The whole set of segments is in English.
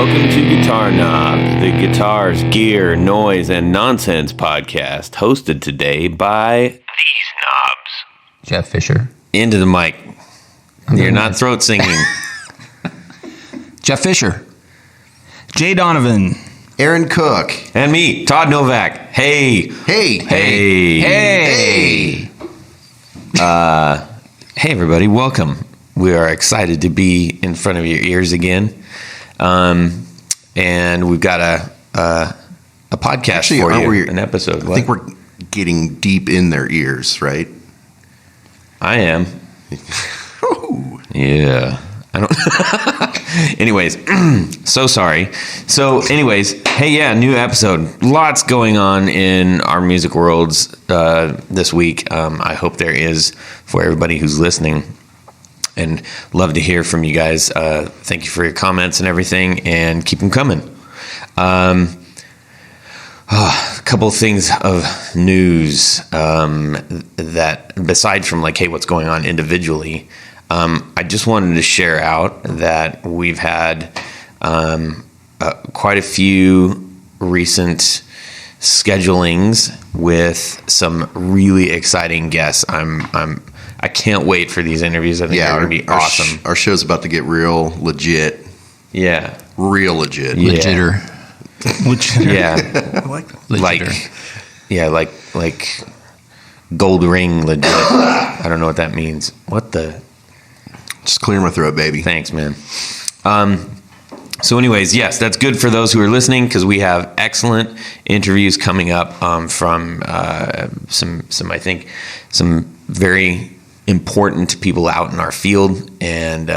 Welcome to Guitar Knobs, the guitars, gear, noise, and nonsense podcast, hosted today by these knobs. Jeff Fischer. Into the mic. You're not throat singing. Jeff Fischer. Jay Donovan. Aaron Cook. And me, Todd Novak. Hey. Hey. Hey. Hey. Hey, everybody. Welcome. We are excited to be in front of your ears again. And we've got a podcast for you, an episode. I think we're getting deep in their ears, right? I am. Yeah. I don't. Anyways, so sorry. So, anyways, hey, yeah, new episode. Lots going on in our music worlds this week. I hope there is for everybody who's listening. And love to hear from you guys. Thank you for your comments and everything, and keep them coming. A couple of things of news that, beside from like, hey, what's going on individually, I just wanted to share out that we've had quite a few recent schedulings with some really exciting guests. I can't wait for these interviews. I think they're going to be awesome. Our show's about to get real legit. Yeah. Real legit. Yeah. Legitter. Yeah. I like that. Like gold ring legit. I don't know what that means. What the? Just clear my throat, baby. Thanks, man. So anyways, yes, that's good for those who are listening, because we have excellent interviews coming up from some I think some very important people out in our field, and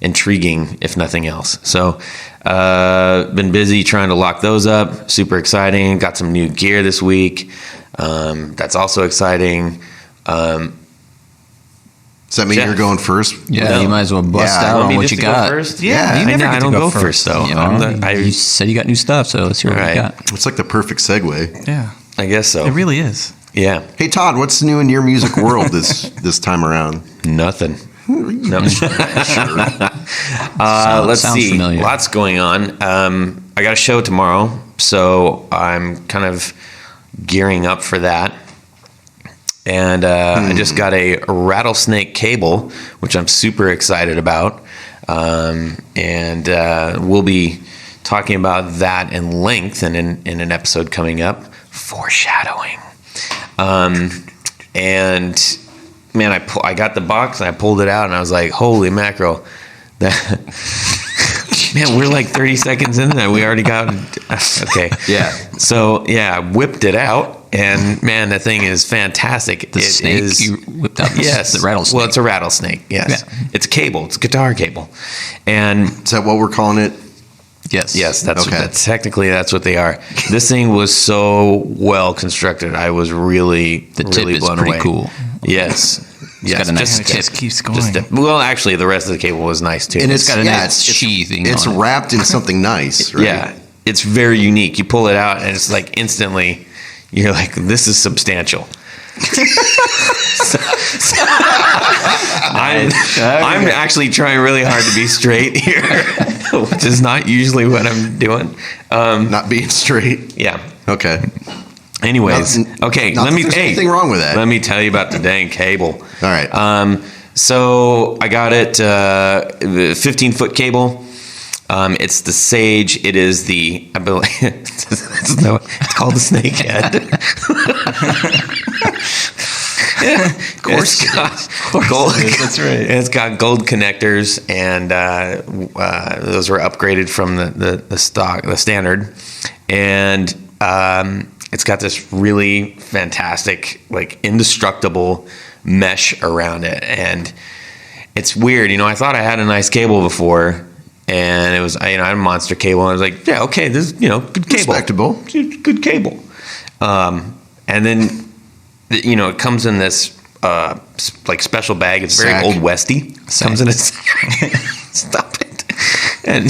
intriguing, if nothing else. So been busy trying to lock those up. Super exciting. Got some new gear this week. That's also exciting. Does that mean Jeff, you're going first? Yeah, No. you might as well bust Yeah, out Want me on what just you to go got. first? Yeah. you never I get don't to go first, though. You, know, you you said you got new stuff, so let's hear what Right. you got. It's like the perfect segue. Yeah, I guess so. it really is. Yeah. Hey, Todd, what's new in your music world this time around? Nothing. No. Let's Sounds see. familiar. Lots going on. I got a show tomorrow, so I'm kind of gearing up for that. And I just got a rattlesnake cable, which I'm super excited about. And we'll be talking about that in length in an episode coming up. Foreshadowing. And man, I got the box and I pulled it out and I was like, holy mackerel. Man, we're like 30 seconds in there. We already got okay. Yeah. So yeah, I whipped it out, and man, the thing is fantastic. The snake you whipped out. Yes, the rattlesnake. Well, it's a rattlesnake. Yes, Yeah. It's a cable. It's a guitar cable, and Is that what we're calling it? yes, that's Okay. technically that's what they are. This thing was so well constructed. I was really The tip is blown pretty away. cool. Yes. Yes, got a nice And it just keeps going. well, actually, the rest of the cable was nice too. And It's got a yeah, nice sheathing It's on it. wrapped in something nice, right? Yeah, it's very unique. You pull it out, and it's like instantly, you're like, this is substantial. I'm actually trying really hard to be straight here, which is not usually what I'm doing. Not being straight. Yeah. Okay. Anyways, okay. Not that there's anything wrong with that. Let me tell you about the dang cable. All right. So I got it, 15-foot cable. It's the Sage. It is the, I believe, it's called the Snakehead. Of course, gold. That's right. It's got gold connectors, and those were upgraded from the stock, the standard, and it's got this really fantastic, like, indestructible mesh around it, and it's weird. I thought I had a nice cable before, and it was, I had a monster cable, and I was like, yeah, okay, this, good cable, Respectable. good cable, and then. It comes in this like special bag. It's very Sack. old westy. Comes in a sack. Stop it. And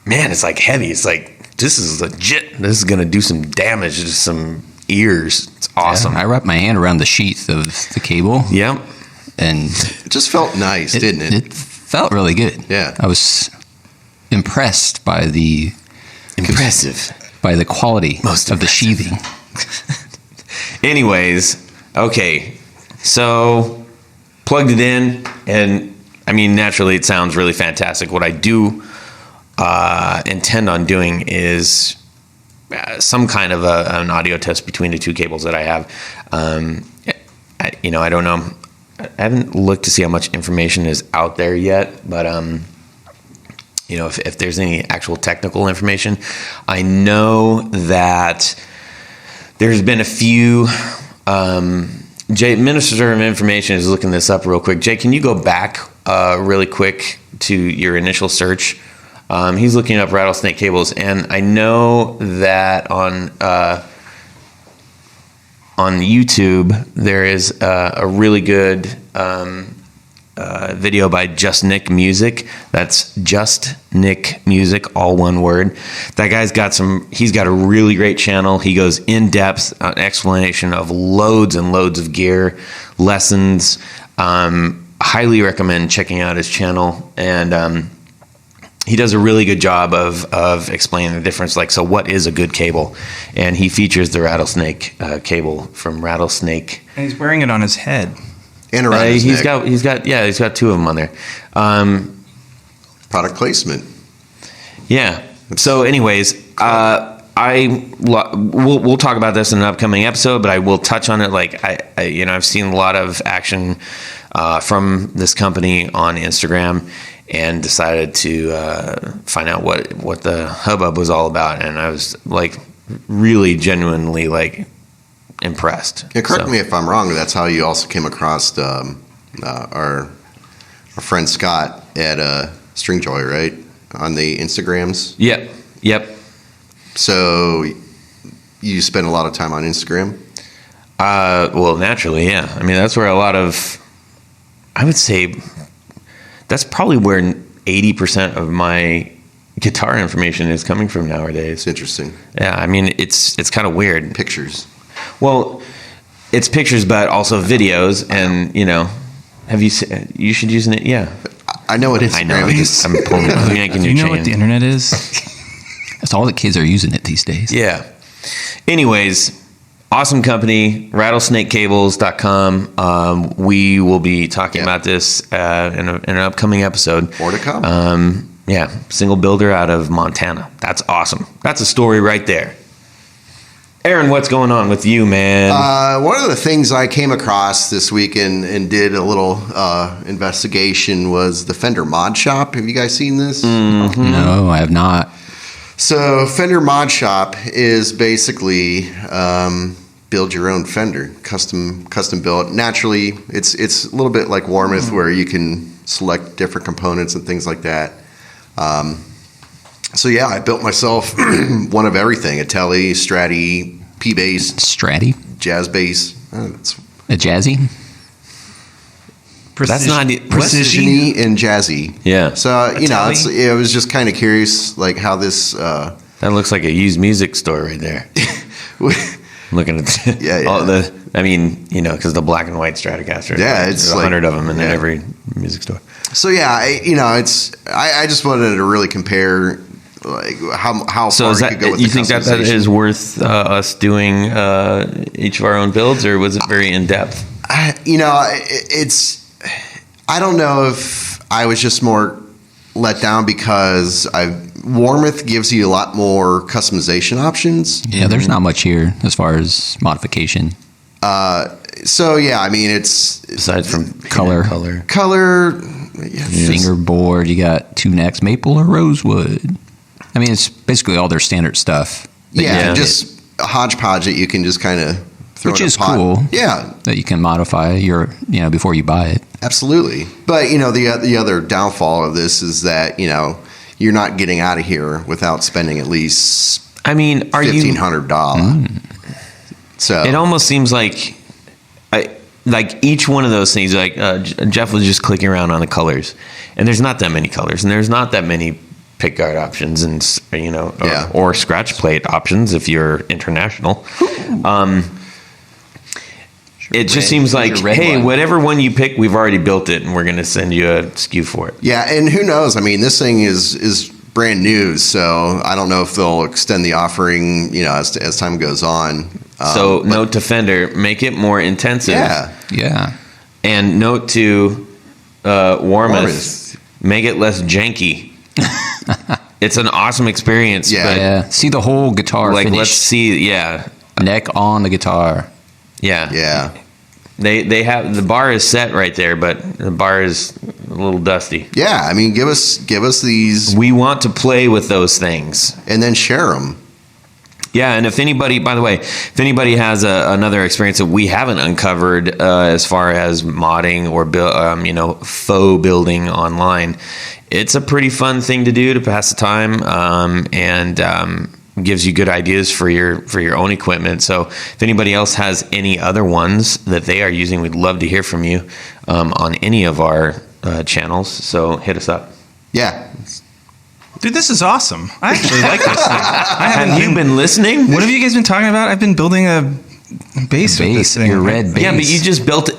man, it's like heavy. It's like, this is legit. This is gonna do some damage to some ears. It's awesome. Yeah, I wrapped my hand around the sheath of the cable. Yep. And It just felt nice, didn't it? It Felt really good. Yeah. I was impressed by the quality of the sheathing. Anyways, okay. So plugged it in, and I mean, naturally, it sounds really fantastic. What I do intend on doing is some kind of an audio test between the two cables that I have. I don't know. I haven't looked to see how much information is out there yet, but if there's any actual technical information, I know that there's been a few. Jay, Minister of Information is looking this up real quick. Jay, can you go back really quick to your initial search? He's looking up rattlesnake cables, and I know that on YouTube there is a really good video by Just Nick Music. That's Just Nick Music, all one word. That guy's he's got a really great channel. He goes in depth on explanation of loads and loads of gear, lessons. Highly recommend checking out his channel. And he does a really good job of explaining the difference. Like, so what is a good cable? And he features the rattlesnake cable from Rattlesnake. And he's wearing it on his head. And around his he's neck. got two of them on there. Product placement. Yeah. So, anyways, we'll talk about this in an upcoming episode, but I will touch on it. Like I've seen a lot of action from this company on Instagram, and decided to find out what the hubbub was all about, and I was like really genuinely like impressed. Yeah, correct me if I'm wrong. That's how you also came across our friend Scott at String Joy, right? On the Instagrams. Yep. So you spend a lot of time on Instagram? Well, naturally, yeah. I mean, that's where I would say that's probably where 80% of my guitar information is coming from nowadays. It's interesting. Yeah, I mean, it's kind of weird. Pictures. Well, it's pictures, but also videos, and have you should use it? Yeah, I know what Instagram I know. is. I'm pulling yanking Do your you know chain. what the internet is? That's all the kids are using it these days. Yeah. Anyways, awesome company, rattlesnakecables.com. We will be talking about this in an upcoming episode. More to come. Yeah, single builder out of Montana. That's awesome. That's a story right there. Aaron, what's going on with you, man? One of the things I came across this week and did a little investigation was the Fender Mod Shop. Have you guys seen this? Mm-hmm. No, I have not. So Fender Mod Shop is basically build your own Fender, custom built. Naturally, it's a little bit like Warmouth, where you can select different components and things like that. So yeah, I built myself one of everything: a Tele, Stratty, P bass, Stratty? jazz bass. A jazzy? That's not Precision-y and jazzy. Yeah. So I was just kind of curious, like how this. That looks like a used music store right there. Looking at all the, I mean, because the black and white Stratocaster. Yeah, there's it's 100 of them in every music store. So yeah, I just wanted to really compare like how So far is you that, could go with you the think that customization. is worth us doing each of our own builds, or was it very in depth? I don't know if I was just more let down because Warmouth gives you a lot more customization options. Yeah, there's not much here as far as modification. So yeah, I mean it's Besides from Color. color. Fingerboard, you got two necks, maple or rosewood. I mean, it's basically all their standard stuff. Yeah, just a hodgepodge that you can just kind of throw Which in a is pot. cool. Yeah, That you can modify before you buy it. absolutely. But the other downfall of this is that you're not getting out of here without spending at least I mean, are you? $1,500. So It almost seems like each one of those things. Like Jeff was just clicking around on the colors, and there's not that many colors, and there's not that many pickguard options, and or scratch plate options if you're international. It just seems like, your red hey, one. whatever one you pick, we've already built it, and we're going to send you a SKU for it. Yeah, and who knows? I mean, this thing is brand new, so I don't know if they'll extend the offering, as time goes on. So note to Fender, make it more intensive. Yeah. And note to Warmouth, Warmouth. make it less janky. It's an awesome experience. Yeah. but Yeah. See the whole guitar like finish. let's see. Yeah, Neck on the guitar. yeah. Yeah. They have the bar is set right there, but the bar is a little dusty. Yeah, I mean, give us these We want to play with those things. and then share them. Yeah, and if anybody, by the way, if anybody has another experience that we haven't uncovered as far as modding or faux building online, it's a pretty fun thing to do to pass the time, and gives you good ideas for your own equipment. So if anybody else has any other ones that they are using, we'd love to hear from you on any of our channels. So hit us up. Yeah. Dude, this is awesome. I actually like this thing. Have you been listening? What have you guys been talking about? I've been building a bass with this thing. Your red bass. Yeah, but you just built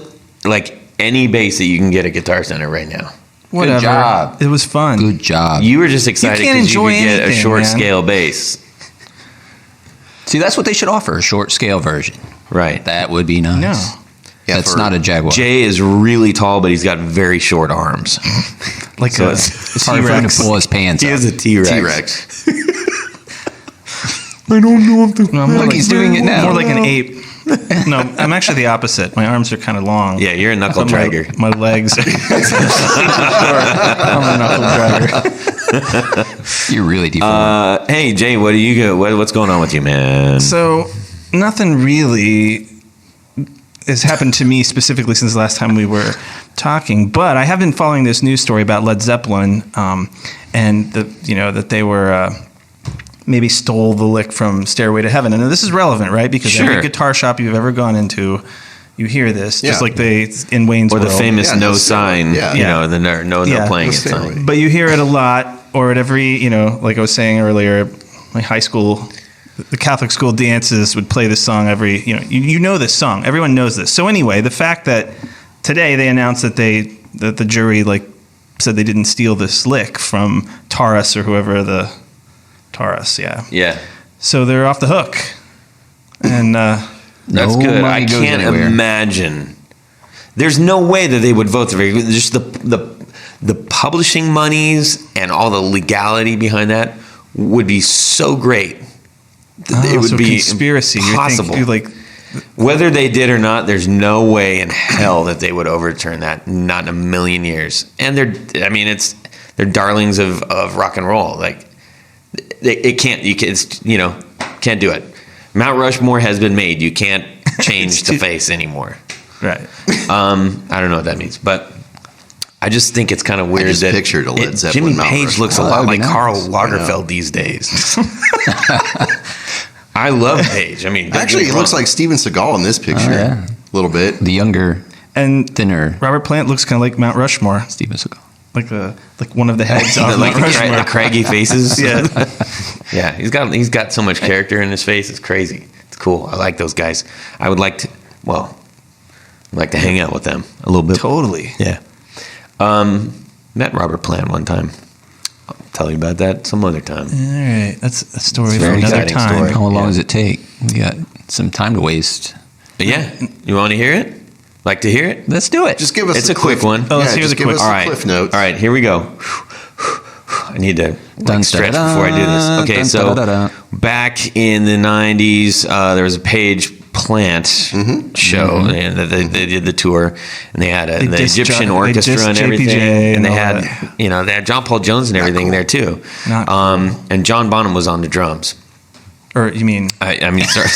like any bass that you can get at Guitar Center right now. Whatever. job. It was fun. Good job. You were just excited can't because you enjoy could get a anything, short man. scale bass. See, that's what they should offer, a short scale version. Right. That would be nice. No. Yeah, That's for- not a Jaguar. Jay is really tall, but he's got very short arms. Like So a It's hard for him to pull his pants He up. is a T-Rex. T-Rex. I don't know if the... No, more Look, he's doing it now. More like an ape. No, I'm actually the opposite. My arms are kind of long. Yeah, you're a knuckle But dragger. My legs. I'm a knuckle dragger. You're really deformed. Hey, Jay, what do you go? What's going on with you, man? So nothing really has happened to me specifically since the last time we were talking, but I have been following this news story about Led Zeppelin, and that they were maybe stole the lick from Stairway to Heaven. And this is relevant, right? Because Sure. every guitar shop you've ever gone into, you hear this, Yeah. just like they in Wayne's or the World. famous Yeah, no no sign, yeah. the no Yeah. playing The it stairway. sign. But you hear it a lot, or at every, like I was saying earlier, my high school, the Catholic school dances would play this song every, you know this song. Everyone knows this. So anyway, the fact that today they announced that the jury said they didn't steal this lick from Taurus or whoever Taurus, yeah. Yeah, So they're off the hook. And that's No good. money I goes can't anywhere. imagine. There's no way that they would vote just the publishing monies and all the legality behind that would be so great. It would so be conspiracy. impossible. You think, Whether they did or not, there's no way in hell that they would overturn that. Not in a million years. And they're darlings of rock and roll. Like it can't. Can't do it. Mount Rushmore has been made. You can't change the face anymore. right. I don't know what that means, but I just think it's kind of weird just that pictured a Led Zeppelin Jimmy Mount Page Rushmore. looks a Oh, lot that'd be like Karl nice. Lagerfeld these days. I love Page. I mean, don't Actually, get it me looks wrong. like Steven Seagal in this picture. yeah. A little bit. The younger, And thinner Robert Plant looks kind of like Mount Rushmore. Steven Seagal. Like one of the heads on like Mount Rushmore. the craggy faces. Yeah. Yeah, he's got so much character in his face. It's crazy. It's cool. I like those guys. I would like to. Well, I'd like to hang out with them a little bit. Totally. Yeah. Met Robert Plant one time. I'll tell you about that some other time. All right, that's a story It's a for very another exciting time. story. How long Yeah. does it take? We got some time to waste. Yeah. You want to hear it? Like to hear it? Let's do it. Just give us It's the a quick one. Oh, let's hear just the give quick- us All the right. cliff notes. All right, here we go. I need to Dun, stretch da, da, before I do this. Okay, dun, so da, da, da. back in the 90s, there was a Page Plant show, and they did the tour, and they had the dissed Egyptian they orchestra dissed and JPJ everything, and and they all had that. they had John Paul Jones and everything there too. Not cool. And John Bonham was on the drums. Or you mean, I mean, sorry.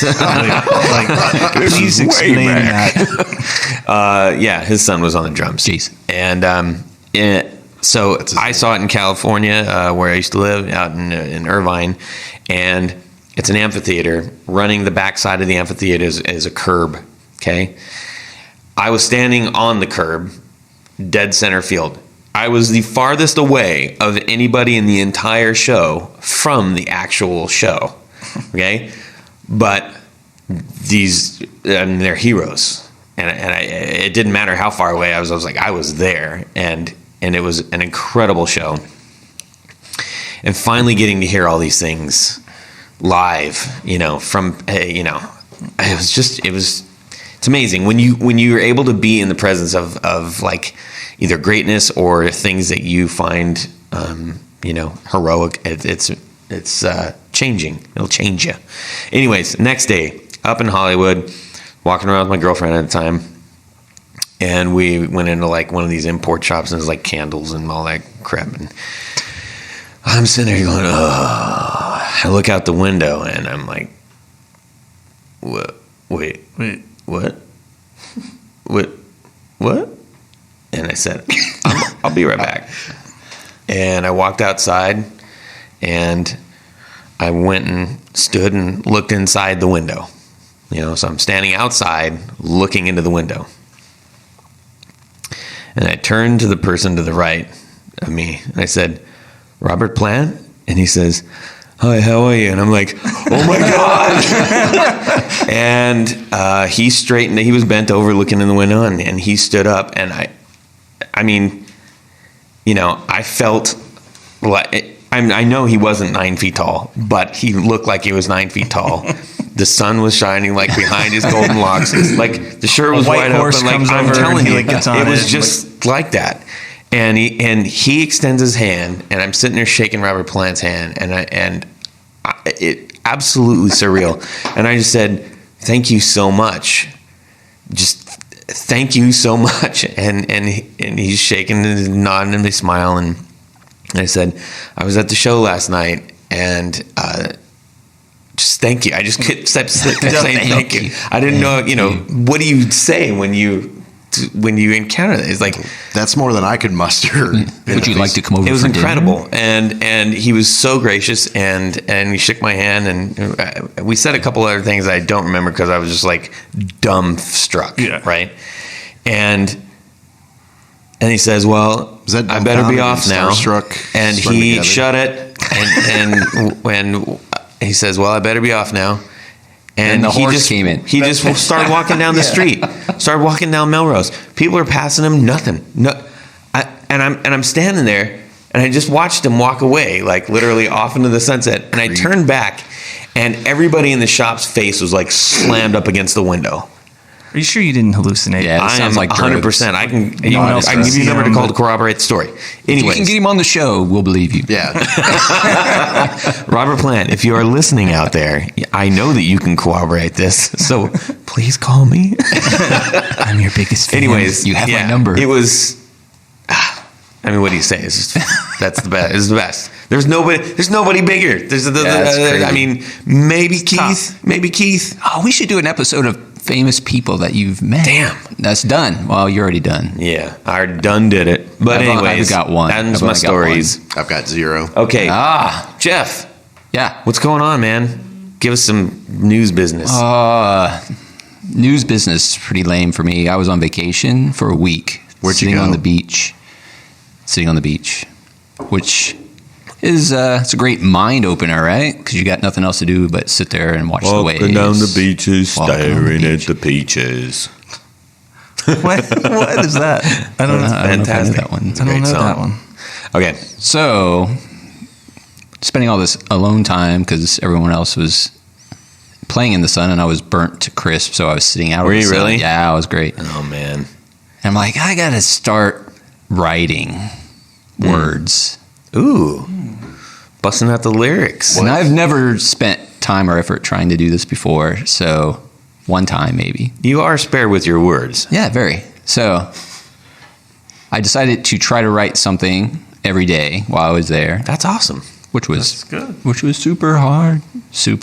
please is way explain back. that. Yeah, his son was on the drums. Jeez. And so I saw it in California, where I used to live, out in Irvine, and it's an amphitheater. Running the backside of the amphitheater is a curb. Okay, I was standing on the curb, dead center field. I was the farthest away of anybody in the entire show from the actual show. Okay, but they're heroes. it didn't matter how far away I was like, I was there, and it was an incredible show. And finally getting to hear all these things live, from, it's amazing when you're able to be in the presence of like either greatness or things that you find, heroic. It's changing. It'll change you. Anyways, next day up in Hollywood, walking around with my girlfriend at the time, and we went into like one of these import shops, and there's like candles and all that crap, and I'm sitting there going, oh. I look out the window and I'm like, what? Wait, what? What? And I said, I'll be right back. And I walked outside, and I went and stood and looked inside the window. So I'm standing outside looking into the window. And I turned to the person to the right of me, and I said, Robert Plant? And he says, hi, how are you? And I'm like, oh my God. And he straightened, he was bent over looking in the window, and he stood up, and I felt like, I know he wasn't 9 feet tall, but he looked like he was 9 feet tall. The sun was shining like behind his golden locks. Like the shirt was wide open. Like I'm telling you, it was just like that. And he extends his hand, and I'm sitting there shaking Robert Plant's hand, and it absolutely surreal. And I just said, "Thank you so much. Just thank you so much." And he's shaking and nodding, and they smile. And I said, "I was at the show last night, and just thank you." I just kept saying thank you. I didn't know, what do you say when you encounter that? It's like, that's more than I could muster. Would you like to come over? It was for incredible, dinner? and he was so gracious, and he shook my hand, and we said a couple other things I don't remember because I was just like dumbstruck, right? And he says, "Well, I better be off now." And he shut it, and he says, "Well, I better be off now." And the horse came in. He just started walking down the street. Started walking down Melrose. People are passing him. Nothing. I'm standing there, and I just watched him walk away, like literally off into the sunset. And I turned back, and everybody in the shop's face was like slammed up against the window. Are you sure you didn't hallucinate? Yeah, I am like 100%. I can give you a number to call to corroborate the story. Anyways, you can get him on the show. We'll believe you. Yeah. Robert Plant, if you are listening out there, I know that you can corroborate this, so please call me. I'm your biggest fan. Anyways, you have my number. It was. What do you say? It's just, that's the best. It's the best. There's nobody bigger. Maybe Keith. Maybe Keith. Oh, we should do an episode of famous people that you've met. Damn. That's done. Well, you're already done. Yeah, I done did it. But anyways, I've got one. That's my stories. I've got 0. Okay. Jeff. Yeah. What's going on, man? Give us some news business. News business, pretty lame for me. I was on vacation for a week. Where'd you go? Sitting on the beach, which is it's a great mind opener, right? Because you got nothing else to do but sit there and watch the waves. Walking down the beaches, staring at the peaches. What is that? I don't know. Fantastic. That one. I don't know that one. Okay. So, spending all this alone time because everyone else was playing in the sun and I was burnt to crisp, so I was sitting out. Were in the you sun. really? Yeah, it was great. Oh man. And I'm like, I gotta start writing words. Ooh. Busting out the lyrics. And I've never spent time or effort trying to do this before, so one time maybe. You are spare with your words. Yeah, very. So I decided to try to write something every day while I was there. That's awesome. Which was super hard. So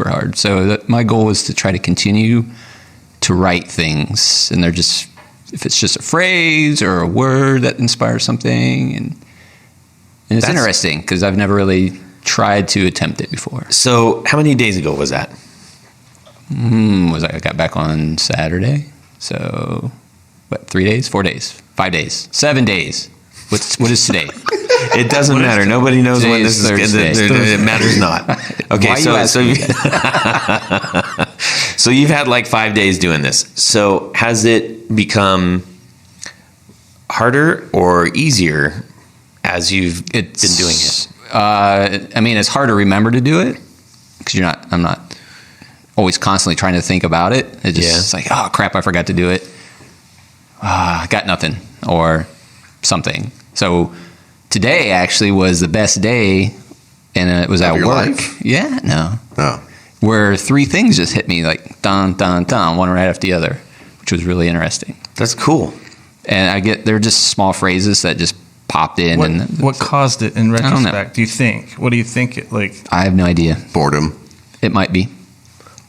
my goal was to try to continue to write things, and they're just, if it's just a phrase or a word that inspires something, and it's interesting because I've never really tried to attempt it before. So how many days ago was that? I got back on Saturday. So, 3 days? 4 days? 5 days? 7 days? What is today? It doesn't matter. Nobody knows when this is. It matters not. Okay, so you've had like 5 days doing this. So has it it become harder or easier as you've been doing it? I mean, it's hard to remember to do it because I'm not always constantly trying to think about it. It just it's like, oh crap, I forgot to do it. I got nothing or something. So today actually was the best day, and it was at work. Life? Yeah, no. Oh. Where 3 things just hit me like dun dun dun, one right after the other, which was really interesting. That's cool. And they're just small phrases that just popped in. What caused it in don't know. retrospect? Do you think? What do you think? I have no idea. Boredom. It might be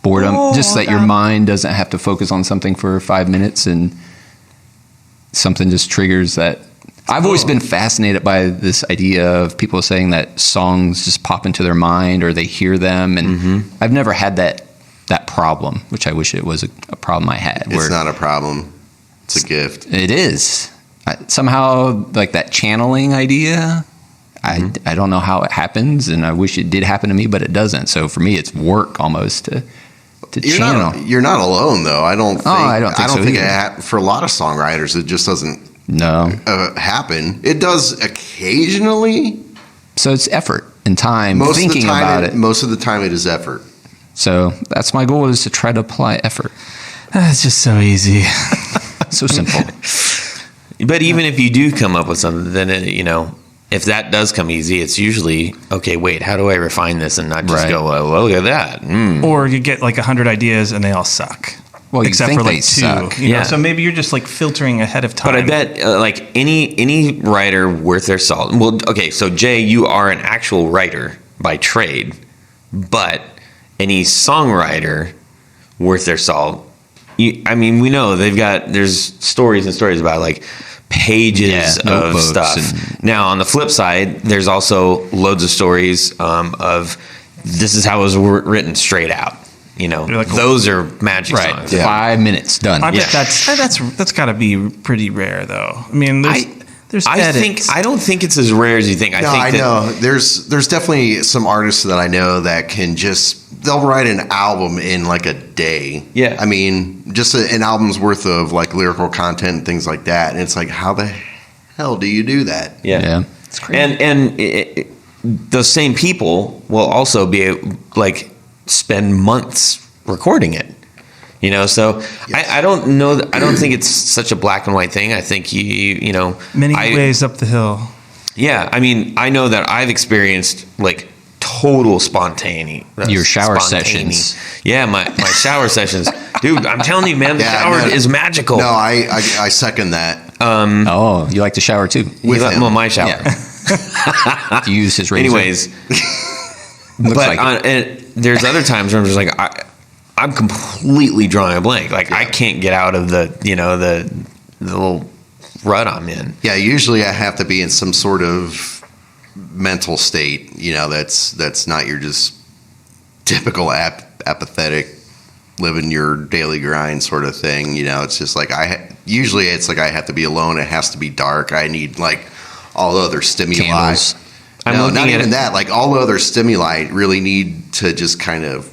boredom. Just that your mind doesn't have to focus on something for 5 minutes, and something just triggers that. I've always been fascinated by this idea of people saying that songs just pop into their mind or they hear them, and I've never had that problem, which I wish it was a problem I had. It's not a problem. It's a gift. It is. Somehow, like that channeling idea, I don't know how it happens, and I wish it did happen to me, but it doesn't. So for me, it's work almost to channel. You're not alone, though. I don't think. I don't think For a lot of songwriters, it just doesn't happen. It does occasionally. So it's effort and time thinking about it. Most of the time, it is effort. So that's my goal, is to try to apply effort. It's just so easy. So simple. But even if you do come up with something, then if that does come easy, it's usually okay. Wait, how do I refine this and not just go, well, look at that? Or you get like 100 ideas and they all suck. Well, you except think for like they 2. suck. You know? So maybe you're just like filtering ahead of time. But I bet like any writer worth their salt. Well, okay, so Jay, you are an actual writer by trade, but any songwriter worth their salt. We know there's stories and stories about like pages of stuff. Now, on the flip side, there's also loads of stories of this is how it was written straight out. Like, those are magic songs. Yeah. 5 minutes done. I bet that's got to be pretty rare, though. I mean, there's edits. I don't think it's as rare as you think. I know there's definitely some artists that I know that can they'll write an album in like a day. Yeah. I mean, just an album's worth of like lyrical content and things like that. And it's like, how the hell do you do that? Yeah. It's crazy. And those same people will also be like spend months recording it. So yes. I don't know. I don't think it's such a black and white thing. I think many ways up the hill. Yeah. I mean, I know that I've experienced like total spontaneity. Your shower sessions. Yeah, my shower sessions. Dude, I'm telling you, man, the shower is magical. No, I second that. You like to shower too? My shower. Yeah. You use his razor. Anyways, and there's other times where I'm just like, I'm completely drawing a blank. Like I can't get out of the little rut I'm in. Yeah, usually I have to be in some sort of mental state, that's not your just typical apathetic living your daily grind sort of thing. It's just like usually it's like I have to be alone. It has to be dark. I need like all other stimuli. Candles. Not even that. Like all other stimuli really need to just kind of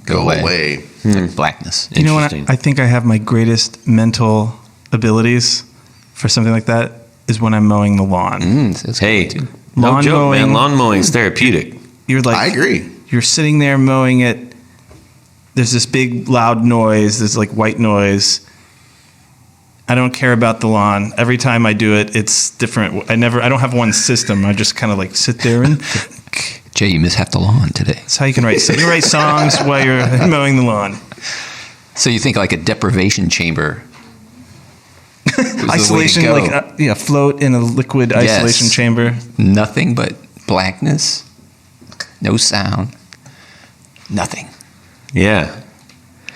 go away. Like blackness. You know what? I think I have my greatest mental abilities for something like that is when I'm mowing the lawn. Hey, no joke, man. Lawn mowing's therapeutic. You're like, I agree. You're sitting there mowing it. There's this big loud noise. There's like white noise. I don't care about the lawn. Every time I do it, it's different. I don't have one system. I just kind of like sit there and Jay, you miss half the lawn today. That's how you can write. So you write songs while you're mowing the lawn. So you think like a deprivation chamber. Isolation, like float in a liquid isolation chamber. Nothing but blackness, no sound, nothing. Yeah.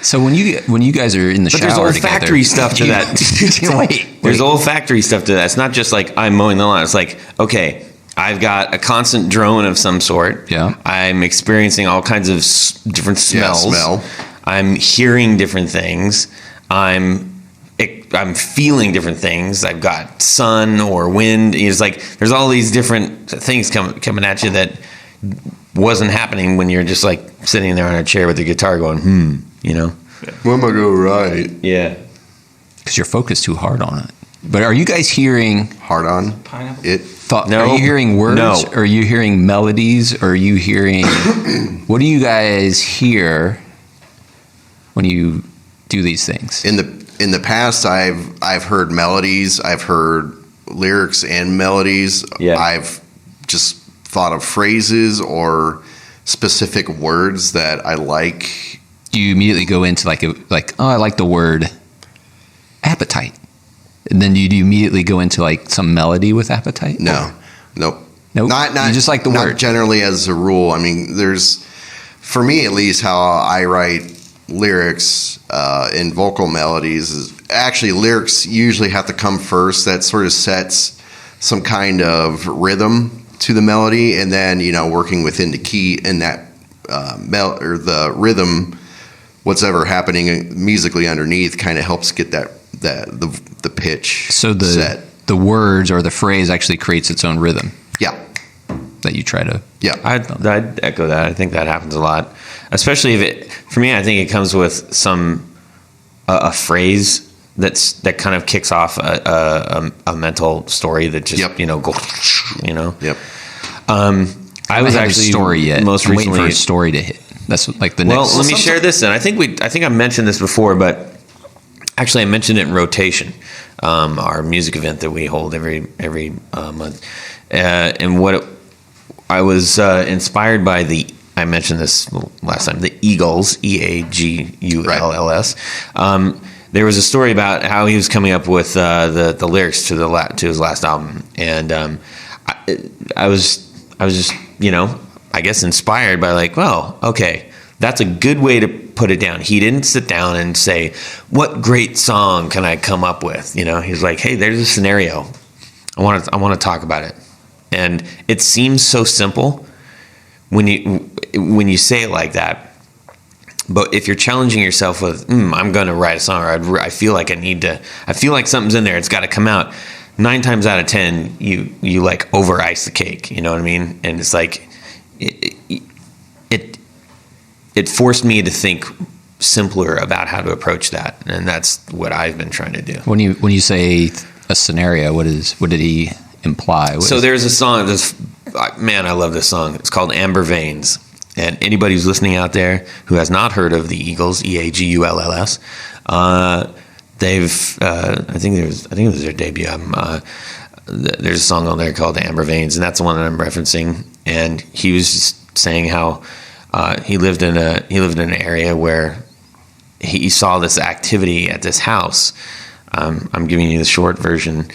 So when you guys are in the shower there's together, olfactory stuff to that. There's olfactory stuff to that. It's not just like I'm mowing the lawn. It's like, okay, I've got a constant drone of some sort. Yeah. I'm experiencing all kinds of different smells. Yeah, smell. I'm hearing different things. I'm feeling different things. I've got sun or wind. It's like there's all these different things coming at you that wasn't happening when you're just like sitting there on a chair with the guitar going, When am I go right? Yeah. because you're focused too hard on it. But are you guys hearing Hard on Pineapple. it. No. Are you hearing words? No. Or are you hearing melodies? Or are you hearing? What do you guys hear when you do these things? In the past, I've heard melodies. I've heard lyrics and melodies. Yeah. I've just thought of phrases or specific words that I like. Do you immediately go into I like the word appetite, and then do you immediately go into like some melody with appetite? No, nope. Nope. Not You just like the not word. generally as a rule. I mean, there's, for me at least, how I write lyrics and vocal melodies is actually lyrics usually have to come first. That sort of sets some kind of rhythm to the melody, and then working within the key and that or the rhythm, what's ever happening musically underneath, kind of helps get the pitch. So set. the words or the phrase actually creates its own rhythm Yeah, that you try to. yeah. I'd echo that. I think that happens a lot, especially for me, I think it comes with a phrase that kind of kicks off a mental story that just, Yep. go, Yep. I was haven't actually a story yet. most I'm waiting for recently. a story to hit. That's like the Well, next. let me share this then. I think I mentioned this before, but actually I mentioned it in Rotation, our music event that we hold every month. And I was inspired by I mentioned this last time, the Eagles, Eagulls. There was a story about how he was coming up with the lyrics to his last album, and I was just I guess inspired by like, well, okay, that's a good way to put it down. He didn't sit down and say, what great song can I come up with? He's like, hey, there's a scenario. I want to talk about it. And it seems so simple when you say it like that. But if you're challenging yourself with, I'm going to write a song, or I feel like I feel like something's in there, it's got to come out. 9 times out of 10, you like over ice the cake. You know what I mean? And it's like, it forced me to think simpler about how to approach that, and that's what I've been trying to do. When you say a scenario, what did he imply? There's a song. I love this song. It's called Amber Veins. And anybody who's listening out there who has not heard of the Eagles, Eagulls, they've I think it was their debut album. There's a song on there called Amber Veins, and that's the one that I'm referencing. And he was just saying how he lived in an area where he saw this activity at this house. I'm giving you the short version,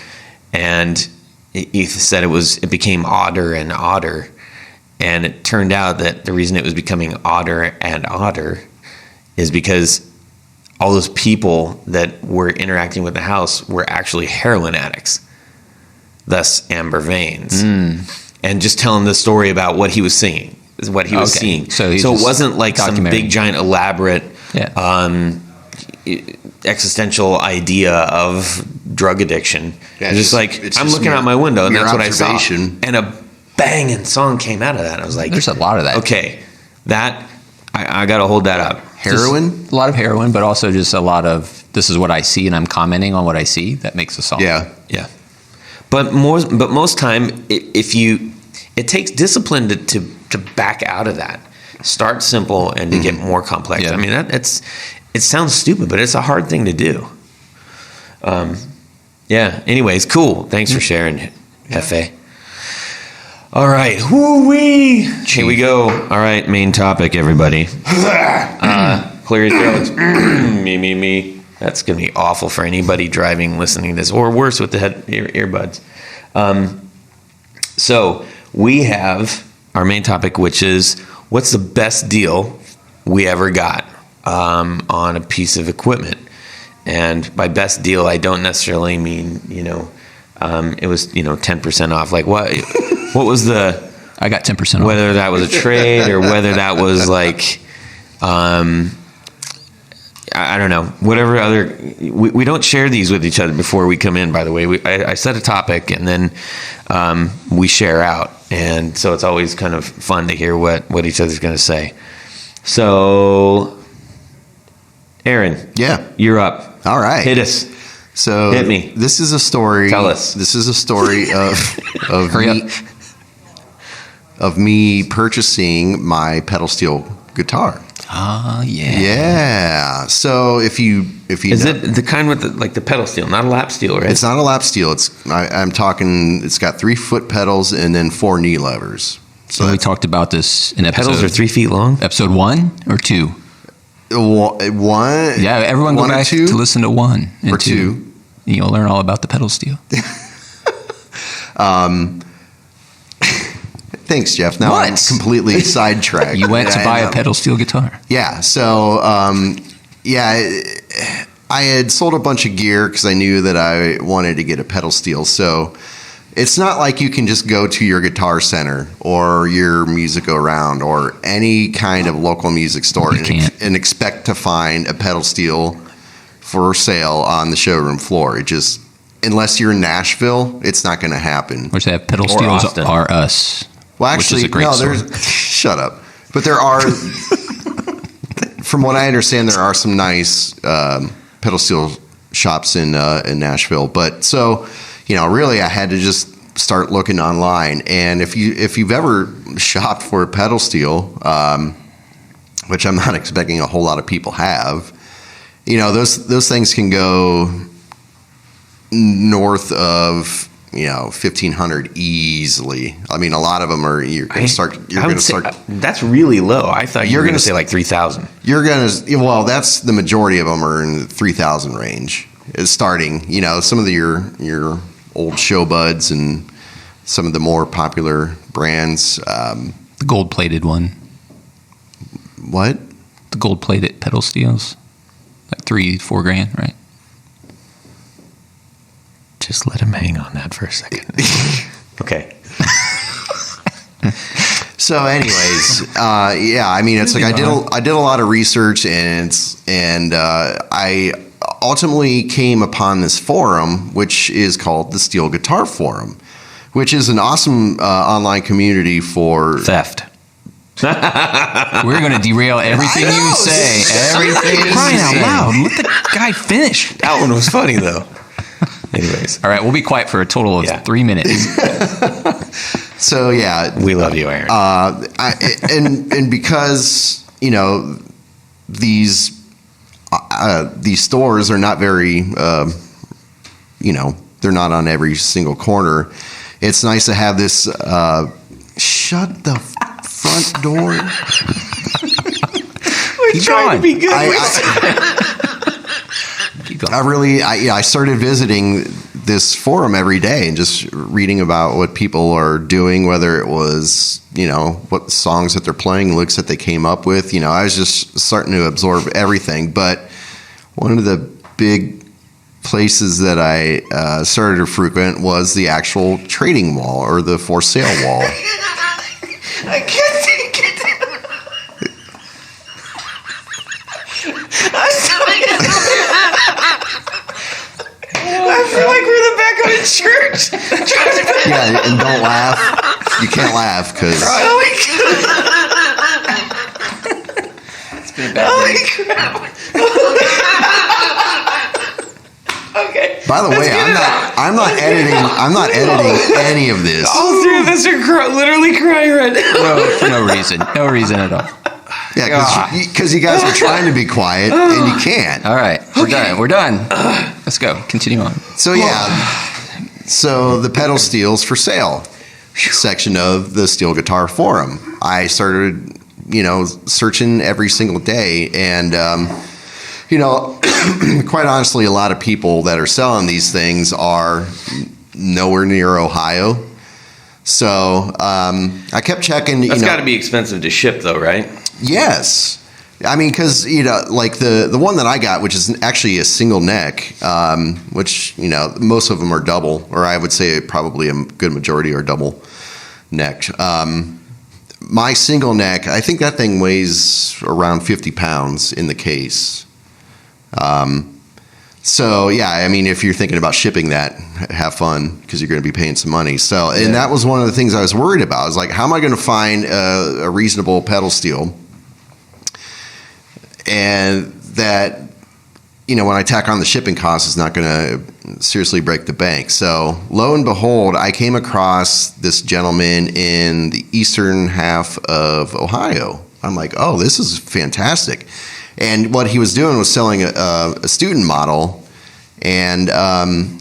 and he said it became odder and odder, and it turned out that the reason it was becoming odder and odder is because all those people that were interacting with the house were actually heroin addicts, thus Amber Veins. And just telling the story about what he was seeing, is what he was seeing. So it wasn't like some big, giant, elaborate existential idea of drug addiction. Yeah, it's just like, I'm looking out my window, and that's what I saw. And a banging song came out of that. I was like, there's a lot of that. Okay, that I got to hold that up. Heroin? Just a lot of heroin, but also just a lot of, this is what I see, and I'm commenting on what I see. That makes a song. Yeah. But most time, it takes discipline to back out of that. Start simple and to get more complex. Yeah. I mean, it sounds stupid, but it's a hard thing to do. Anyways, cool. Thanks for sharing, F.A. All right. Woo-wee. Here we go. All right, main topic, everybody. Clear your throats. Me. That's going to be awful for anybody driving, listening to this, or worse with the earbuds. So we have our main topic, which is, what's the best deal we ever got on a piece of equipment? And by best deal, I don't necessarily mean, it was, 10% off. Like what was I got 10% off. whether that was a trade or whether that was like, I don't know, whatever other, we don't share these with each other before we come in, by the way. I set a topic and then we share out. And so it's always kind of fun to hear what each other's going to say. So, Aaron. Yeah. You're up. All right. Hit us. So Hit me. This is a story. Tell us. This is a story of Hurry me, up. of me purchasing my pedal steel guitar. Ah, yeah. Yeah. So if you Is it the kind with the pedal steel, not a lap steel, right? It's not a lap steel. I'm talking. It's got 3-foot pedals and then 4 knee levers. So we talked about this in episode. Pedals are 3 feet long. Episode 1 or 2? One. Yeah, everyone go one or back two? to listen to 1 and Or 2. 2. And you'll learn all about the pedal steel. Thanks, Jeff. Now I'm What? completely sidetracked. You went to I buy a know. pedal steel guitar. Yeah. So, I had sold a bunch of gear because I knew that I wanted to get a pedal steel. So it's not like you can just go to your Guitar Center or your Music Around or any kind of local music store You can't. and expect to find a pedal steel for sale on the showroom floor. It just, unless you're in Nashville, it's not going to happen. Which they have pedal Or steels Austin. are us. Well, which is actually, a great no, store. there's shut up. But there are, from what I understand, there are some nice pedal steel shops in Nashville. But so, really, I had to just start looking online. And if you've ever shopped for a pedal steel, which I'm not expecting a whole lot of people have, those things can go north of $1,500 easily. I mean, a lot of them are. You're going to start. That's really low. I thought you were going to say like 3,000. You're going to. Well, that's the majority of them are in the 3,000 range. Is starting. Some of your old show buds and some of the more popular brands. The gold-plated one. What? The gold-plated pedal steels. Like $3-4 grand, right? Just let him hang on that for a second. Okay. So, anyways, I mean, it's like I did a lot of research, and I ultimately came upon this forum, which is called the Steel Guitar Forum, which is an awesome online community for Theft. We're going to derail everything you say. Everything you Crying out say. loud! Let the guy finish. That one was funny though. Anyways, All right, we'll be quiet for a total of 3 minutes. So yeah, we love you, Aaron. and because these stores are not very they're not on every single corner. It's nice to have this. Shut the front door. Keep going. to be good. Keep going. I started visiting this forum every day and just reading about what people are doing, whether it was, what songs that they're playing, looks that they came up with. I was just starting to absorb everything. But one of the big places that I started to frequent was the actual trading wall or the for sale wall. I can't take it. I'm sorry. I feel like we're the back of a church. Yeah, and don't laugh. You can't laugh because Oh my god. Holy crap. Okay. by the way, I'm not editing any of this. All three of us are literally crying right now. No, for no reason. No reason at all. Yeah, because you guys are trying to be quiet and you can't. All right, we're done. We're done. Let's go. Continue on. So so the pedal steels for sale section of the Steel Guitar Forum. I started, searching every single day, and quite honestly, a lot of people that are selling these things are nowhere near Ohio. So I kept checking. That's got to be expensive to ship, though, right? Yes. I mean, because, like the one that I got, which is actually a single neck, which, most of them are double, or I would say probably a good majority are double necked. My single neck, I think that thing weighs around 50 pounds in the case. So, yeah, I mean, if you're thinking about shipping that, have fun because you're going to be paying some money. So, and that was one of the things I was worried about. I was like, how am I going to find a reasonable pedal steel? And that when I tack on the shipping cost, it's not going to seriously break the bank. So lo and behold, I came across this gentleman in the eastern half of Ohio. I'm like, oh, this is fantastic. And what he was doing was selling a student model, and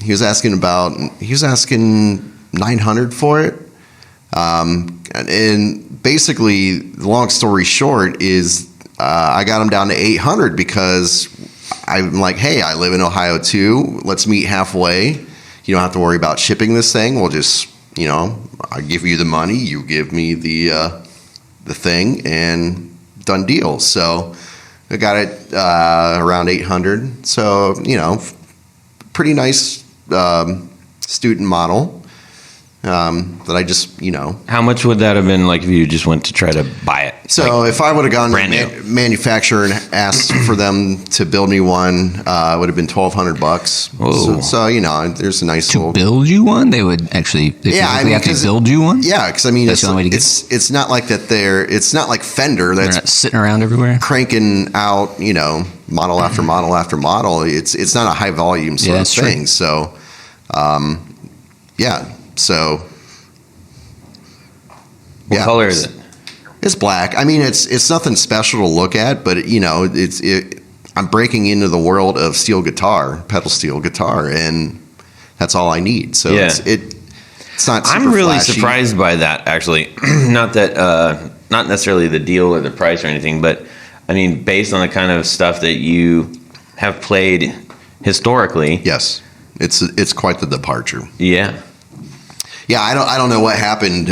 he was asking $900 for it. And basically, the long story short is I got him down to $800 because I'm like, hey, I live in Ohio too. Let's meet halfway. You don't have to worry about shipping this thing. We'll just, I give you the money, you give me the thing, and done deal. So I got it around $800. So pretty nice student model. That I just, How much would that have been like if you just went to try to buy it? So if I would have gone to brand new. the manufacturer and asked for them to build me one, it would have been $1,200. Whoa. So there's a nice little. Build you one? They would actually have to build you one? Yeah, because That's the only way to get it's not like that. It's not like Fender They're that's not sitting around everywhere. cranking out model after model after model. It's not a high volume sort of that's true. thing. So, yeah. So, What color is it? It's black. It's nothing special to look at, but I'm breaking into the world of pedal steel guitar, and that's all I need. So Yeah. it's not. Super I'm really flashy. surprised by that, actually. Not necessarily the deal or the price or anything, but based on the kind of stuff that you have played historically. Yes, it's quite the departure. Yeah. Yeah, I don't know what happened.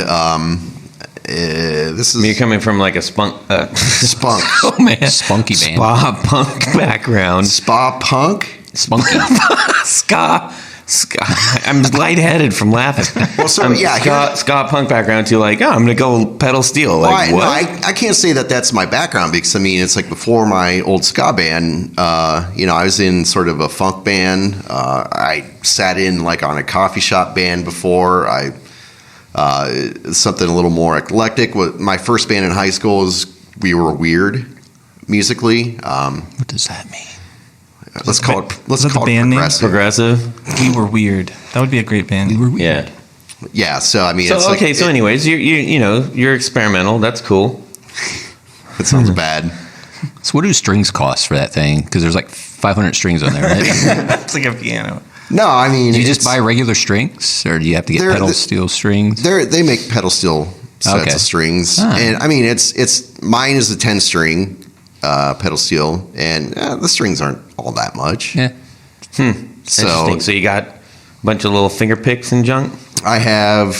This is You're coming from like a spunk. spunk, Oh man, Spunky band. spa punk background. spa punk. Spunky. ska. I'm lightheaded from laughing. Well, so ska punk background to I'm gonna go pedal steel. Like well, what? I can't say that that's my background because it's like before my old ska band. I was in sort of a funk band. I sat in like on a coffee shop band before. Something a little more eclectic. My first band in high school we were weird musically. What does that mean? Let's call it the band name? progressive. Progressive. We Were Weird. That would be a great band. Yeah. Yeah. So it's So like, okay. So anyways, you're experimental. That's cool. it sounds bad. So what do strings cost for that thing? Because there's like 500 strings on there, right? It's like a piano. No, Do you just buy regular strings, or do you have to get pedal steel strings? They make pedal steel sets Okay. of strings, Ah. and it's mine is a 10-string pedal steel, and the strings aren't all that much. Yeah. So Interesting. So you got a bunch of little finger picks and junk. I have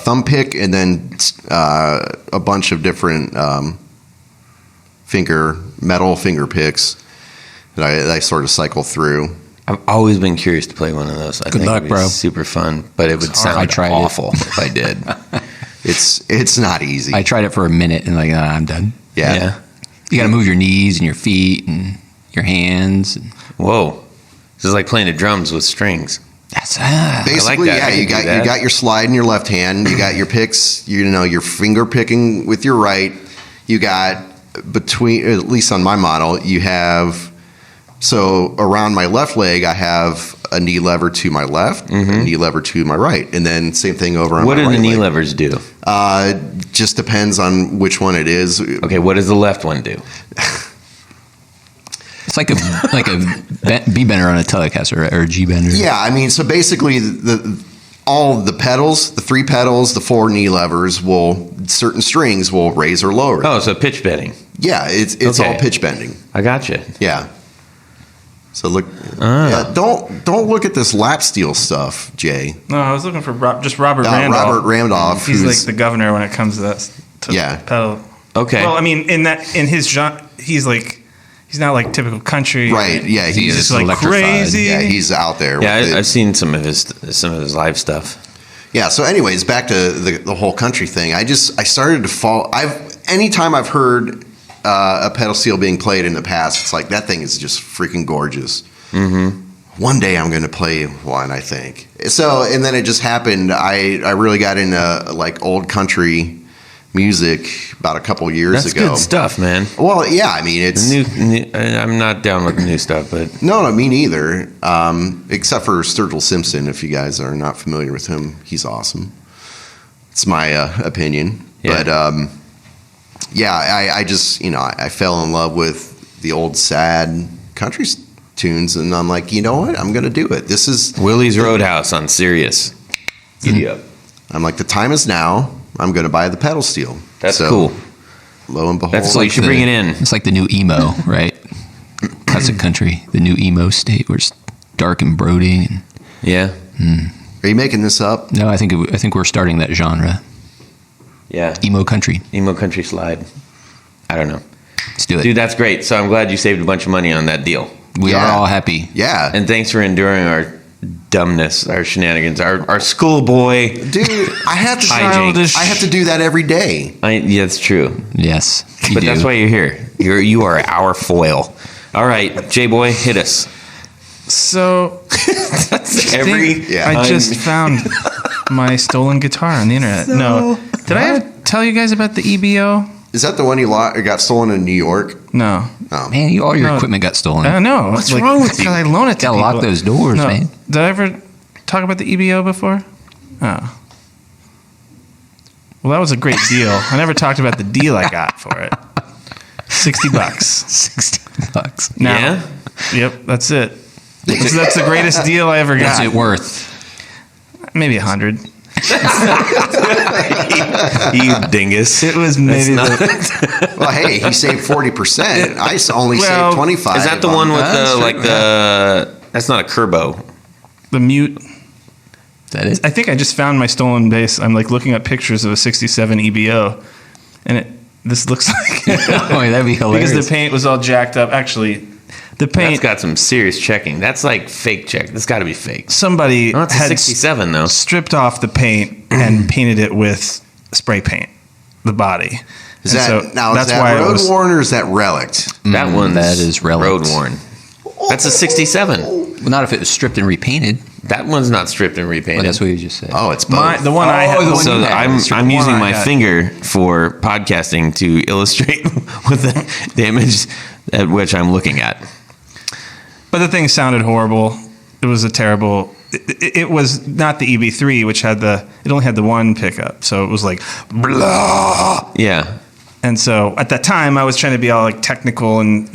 thumb pick, and then a bunch of different metal finger picks that I sort of cycle through. I've always been curious to play one of those. I Good think luck, it'd be bro. super fun, but it would I sound tried it. awful if I did. It's not easy. I tried it for a minute and I'm done. yeah. You got to move your knees and your feet and your hands. And Whoa. This is like playing the drums with strings. that's Basically, that. I yeah, can do that. you got your slide in your left hand. You got your picks. Your finger picking with your right. You got between, at least on my model, you have. So around my left leg, I have a knee lever to my left, a knee lever to my right, and then same thing over on What my do right the knee leg. levers do? Just depends on which one it is. Okay, what does the left one do? It's like a B bender on a Telecaster or a G bender. Yeah, so basically all the pedals, the 3 pedals, the 4 knee levers certain strings will raise or lower. Oh, so pitch bending. Yeah, it's Okay. all pitch bending. I gotcha. Yeah. So look, yeah, don't look at this lap steel stuff, Jay. No, I was looking for just Robert Randolph. Robert Randolph. He's who's- like the governor when it comes to that. Yeah. Pedal. Okay. Well, in his genre, he's not like typical country. right. Yeah, He He's is just like electrified. crazy. yeah, he's out there. yeah, with it. I've seen some of his live stuff. Yeah. So, anyways, back to the whole country thing. I started to fall. Anytime I've heard a pedal steel being played in the past, it's like that thing is just freaking gorgeous. Mm-hmm. One day I'm going to play one, I think. So, and then it just happened. I really got into like old country music about a couple years That's ago. good stuff, man. Well, yeah, I mean, it's New, I'm not down with the new stuff, but no, me neither. Except for Sturgill Simpson. If you guys are not familiar with him, he's awesome. It's my opinion. Yeah. But I just I fell in love with the old sad country tunes, and I'm like, you know what? I'm gonna do it. This is Willie's Roadhouse on Sirius. Giddy up. I'm like, the time is now. I'm gonna buy the pedal steel. That's So, cool. Lo and behold, That's like you should bring it in. It's like the new emo, right? Classic country, the new emo state where it's dark and brooding. And, Yeah. Are you making this up? no, I think we're starting that genre, Yeah. emo country. Emo country slide. I don't know. Let's do it. Dude, that's great. So I'm glad you saved a bunch of money on that deal. We Yeah. are all happy. Yeah. And thanks for enduring our dumbness, our shenanigans, our schoolboy. Dude, I have to Hijinks. I have to do that every day. Yeah, it's true. Yes, you But do. that's why you're here. You are our foil. All right, J-Boy, hit us. So Yeah. I just found my stolen guitar on the internet. No, did I tell you guys about the EBO? Is that the one you got stolen in New York? No. Oh. Man, all your No. equipment got stolen. I know. What's wrong with you? Because I loan it to Gotta people. lock those doors, No. man. Did I ever talk about the EBO before? Oh. Well, that was a great deal. I never talked about the deal I got for it. $60. $60. Now, Yeah? Yep, that's it. That's the greatest deal I ever What's got. it worth? Maybe 100. You dingus. It was maybe the, Well, hey, he saved 40%. I only Well, saved 25. Is that the one with that's not a Kerbo. the mute. Is that it? I think I just found my stolen bass. I'm like looking at pictures of a '67 EBO, and this looks like Oh, that'd be hilarious. because the paint was all jacked up. Actually, the That's paint. got some serious checking. That's like fake check. That's got to be fake. Somebody Oh, it's a had 67 though. stripped off the paint and painted it with spray paint, the body. Is And that, so now, is that's that why it road was. worn or is that relict? That one's that is relic. road worn. That's a 67. Well, not if it was stripped and repainted. That one's not stripped and Well, repainted. that's what you just said. Oh, it's both. The one I Oh, had. the one So you had. I'm It's the using one I my had. finger for podcasting to illustrate with the image at which I'm looking at. But the thing sounded horrible. It was a terrible. It was not the EB3, which had it only had the one pickup, so it was like blah. Yeah. And so at that time, I was trying to be all like technical and it's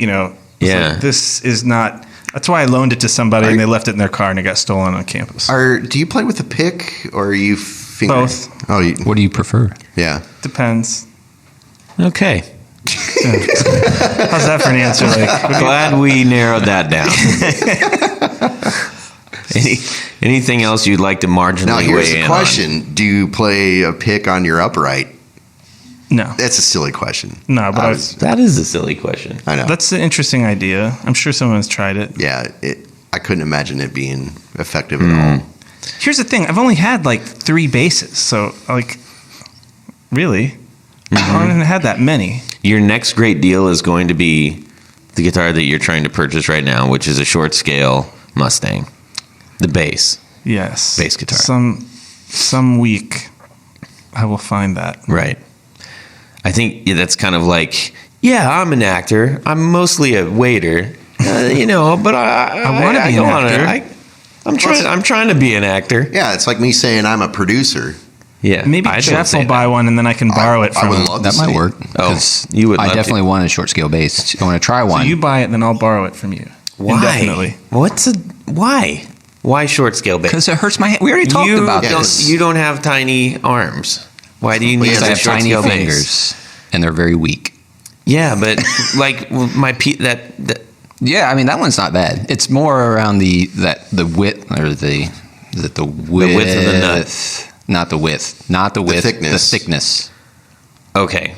Yeah. like, this is not. That's why I loaned it to somebody and they left it in their car and it got stolen on campus. Do you play with a pick or are you finger? Both. Oh, What do you prefer? yeah. Depends. Okay. How's that for an answer? Like, Glad we narrowed that down. Anything else you'd like to marginally Now, here's weigh the in question. Do you play a pick on your upright? no, That's a silly question. no, but on? That is a silly question. I know. that's an interesting idea. I'm sure someone's tried it. Yeah, I couldn't imagine it being effective at all. Here's the thing: I've only had like 3 basses, so like, really, I haven't had that many. Your next great deal is going to be the guitar that you're trying to purchase right now, which is a short scale Mustang. The bass. Yes, Bass guitar. Some week, I will find that. Right. I think that's kind of like, yeah, I'm an actor. I'm mostly a waiter, but I wanna be go an on actor. I'm trying to be an actor. Yeah, it's like me saying I'm a producer. Yeah. Maybe I don't Jeff say will buy one and then I can borrow it I from would him. love That to might see. work. Oh, 'cause you would I love definitely want a short scale bass. I want to try So one. you buy it, then I'll borrow it from you. Why? Indefinitely. Why? Why short scale bass? Because it hurts my hand. We already talked about this. You don't have tiny arms. Why do you need yeah, Because I a have short tiny scale bass? fingers, and they're very weak. Yeah, but like that. Yeah, I mean that one's not bad. It's more around the width or the width of the nut. not the width, thickness. the thickness, Okay.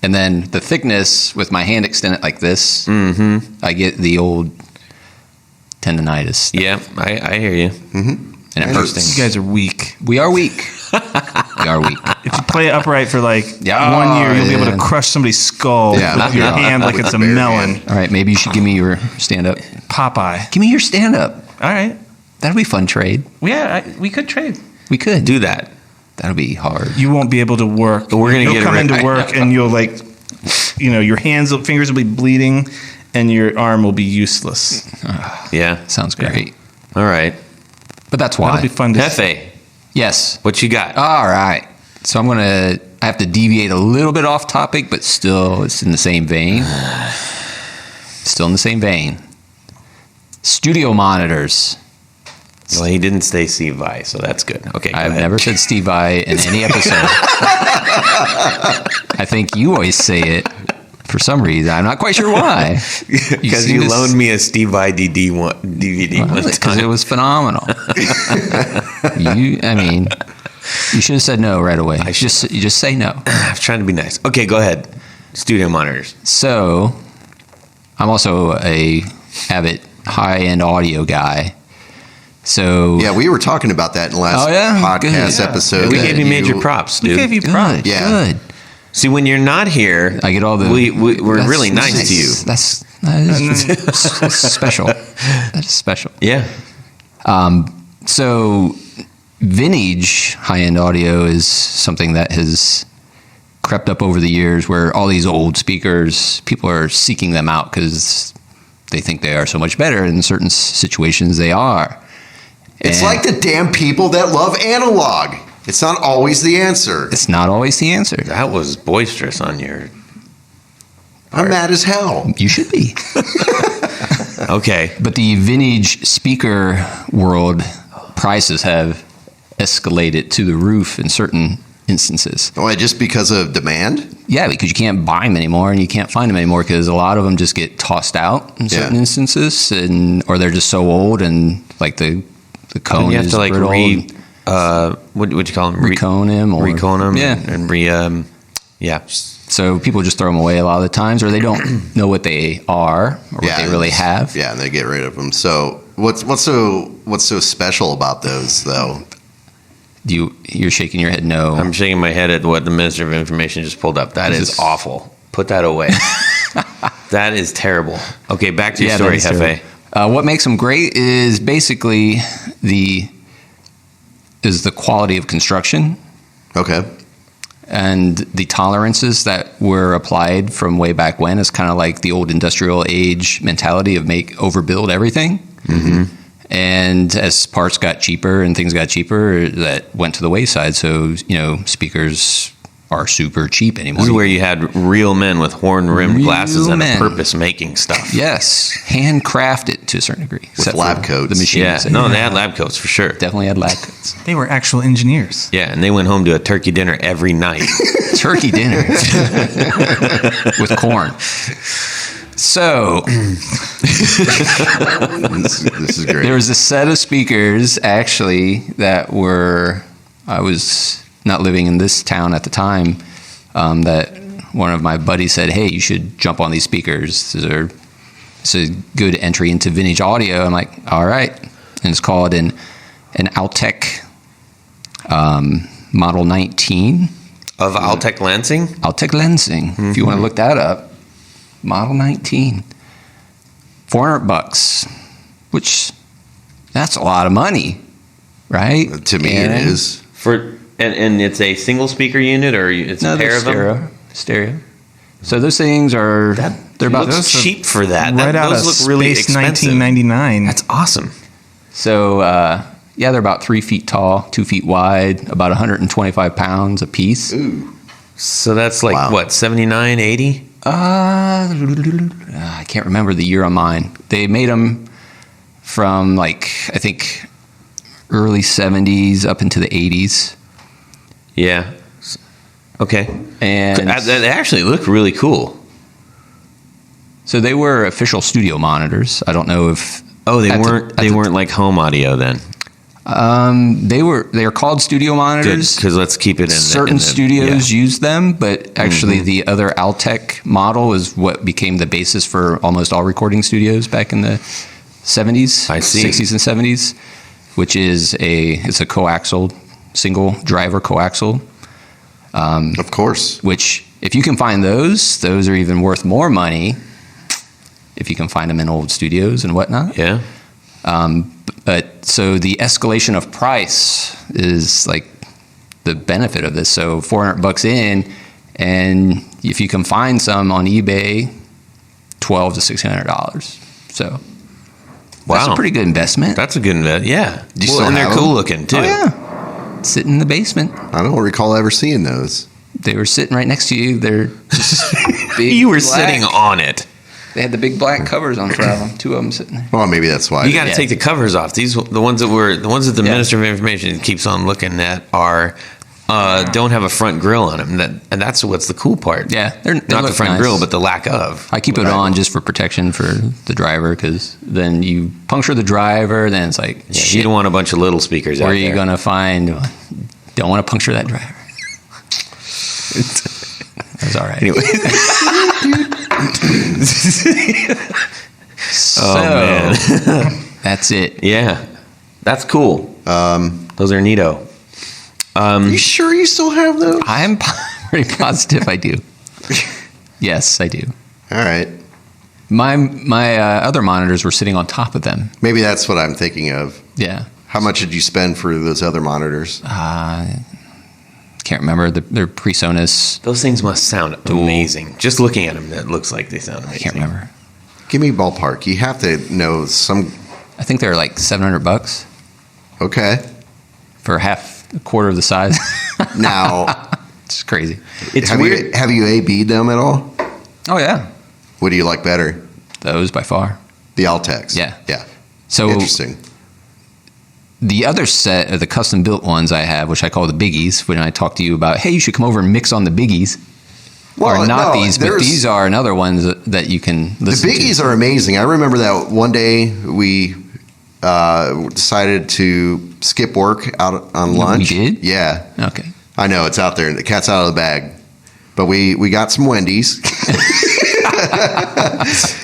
and then the thickness with my hand extended like this. Mm-hmm. I get the old tendonitis, Yeah, I hear you. and it hurts. You guys are weak. We are weak. We are weak. If you play upright for like Yeah, 1 year, you'll be able to yeah. crush somebody's skull Yeah. with your Yeah. hand like With it's a a bare melon. hand. All right, maybe you should give me your stand up. Popeye. Give me your stand up. All right. That'd be fun trade. Yeah, we could trade. We could. Do that. That'll be hard. You won't be able to work. But we're gonna You'll get come rid- into work and you'll like, your fingers will be bleeding, and your arm will be useless. Yeah. Sounds great. All right. But that's why. That'll be fun to Hefe, Yes. what you got? All right. So I have to deviate a little bit off topic, but still it's in the same vein. Still in the same vein. Studio monitors. Well, he didn't say Steve Vai, so that's good. Okay, go I've ahead. never said Steve Vai in any episode. I think you always say it for some reason. I'm not quite sure why. Because you loaned me a Steve Vai DVD one Because time. it was phenomenal. You should have said no right away. You just say no. I was trying to be nice. Okay, go ahead. Studio monitors. So, I'm also a avid high-end audio guy. So Yeah, we were talking about that in the last podcast Good. episode. We that gave you major props, We dude. gave you props. Yeah. Good. See, when you're not here, I get all the. we're that's really nice to you. That's special. That is special. Yeah. So, vintage high-end audio is something that has crept up over the years, where all these old speakers, people are seeking them out because they think they are so much better. In certain situations, they are. It's And like the damn people that love analog. It's not always the answer. it's not always the answer. That was boisterous on your. I'm mad as hell. You should be. Okay. But the vintage speaker world prices have escalated to the roof in certain instances. Why, just because of demand? Yeah, because you can't buy them anymore and you can't find them anymore because a lot of them just get tossed out in certain Yeah. instances, or they're just so old and like the cone And you have is to like brittle. what would you call them? Recone them or Recone them. Yeah. And yeah. So people just throw them away a lot of the times, or they don't know what they are or what they really have. Yeah, and they get rid of them. So what's so special about those though? You're shaking your head no. I'm shaking my head at what the Minister of Information just pulled up. That is awful. Put that away. That is terrible. Okay, back to your story, that is Hefe. true. What makes them great is basically the quality of construction Okay. and the tolerances that were applied from way back when. It's kind of like the old industrial age mentality of overbuild everything. Mm-hmm. And as parts got cheaper and things got cheaper, that went to the wayside. So, speakers are super cheap anymore. This is where you had real men with horn-rimmed glasses and men. a purpose making stuff. Yes, handcrafted to a certain degree. Except lab for coats. The machines. Yeah, no, they had lab coats for sure. Definitely had lab coats. They were actual engineers. Yeah, and they went home to a turkey dinner every night. Turkey dinner with corn. So This is great. there was a set of speakers actually that I was not living in this town at the time, that one of my buddies said, hey, you should jump on these speakers. It's a good entry into vintage audio. I'm like, all right. And it's called an Altec Model 19. Of Altec Lansing? Altec Lensing, if you want to look that up. Model 19. $400, which that's a lot of money, right? To me, it is. And it's a single speaker unit, or it's a pair of them? Stereo. So those things are they're about Looks cheap for that. Right out of Those look really Space expensive. 1999. That's awesome. so they're about 3 feet tall, 2 feet wide, about 125 pounds a piece. Ooh. So that's like Wow. what, 79, 80? I can't remember the year on mine. They made them from I think early 70s up into the 80s. Yeah. Okay. And They actually look really cool. so they were official studio monitors. I don't know if Oh, they at the- weren't. at They the- weren't like home audio then. They are called studio Good, monitors. because let's keep it in. Certain studios use them, but actually Mm-hmm. the other Altec model is what became the basis for almost all recording studios back in the 70s, I see. 60s and 70s, which is it's a coaxial, single driver coaxial, Of course. which if you can find those are even worth more money if you can find them in old studios and whatnot. Yeah. But so the escalation of price is like the benefit of this. So $400 in, and if you can find some on eBay, $1,200 to $1,600. So that's a pretty good investment. That's a good investment. Yeah. And they're cool looking too. Oh yeah, sitting in the basement. I don't recall ever seeing those. They were sitting right next to you. They're just big. You were black. sitting on it. They had the big black covers on for them. Two of them sitting there. Well, maybe that's why. You got to take the covers off. The ones that the Minister of Information keeps on looking at are don't have a front grill on them. And that's what's the cool part. Yeah, they not the front nice. grill, but the lack of. I keep it on just for protection for the driver, because then you puncture the driver, then it's like, shit, you don't want a bunch of little speakers out there. Where are you going to find? Don't want to puncture that driver. That's all right. Anyway. So, man. That's it. Yeah. That's cool. Those are neato. You sure you still have those? I'm pretty positive I do. Yes, I do. All right. My other monitors were sitting on top of them. Maybe that's what I'm thinking of. Yeah. How much did you spend for those other monitors? Can't remember. They're PreSonus. Those things must sound amazing. Just looking at them, it looks like they sound amazing. I can't remember. Give me a ballpark. You have to know some. I think they're like $700 Okay. for a quarter of the size. Now, It's crazy. It's have weird. have you AB'd them at all? Oh yeah, What do you like better? those by far. The Altex. Yeah. Yeah. So Interesting. the other set of the custom built ones I have, which I call the biggies, when I talk to you about, hey, you should come over and mix on the biggies. Well, Or not no, these, but there's- these are another ones that you can The listen to. biggies are amazing. I remember that one day we decided to skip work out on We lunch. did? Yeah. Okay. I know, it's out there. The cat's out of the bag. But we got some Wendy's.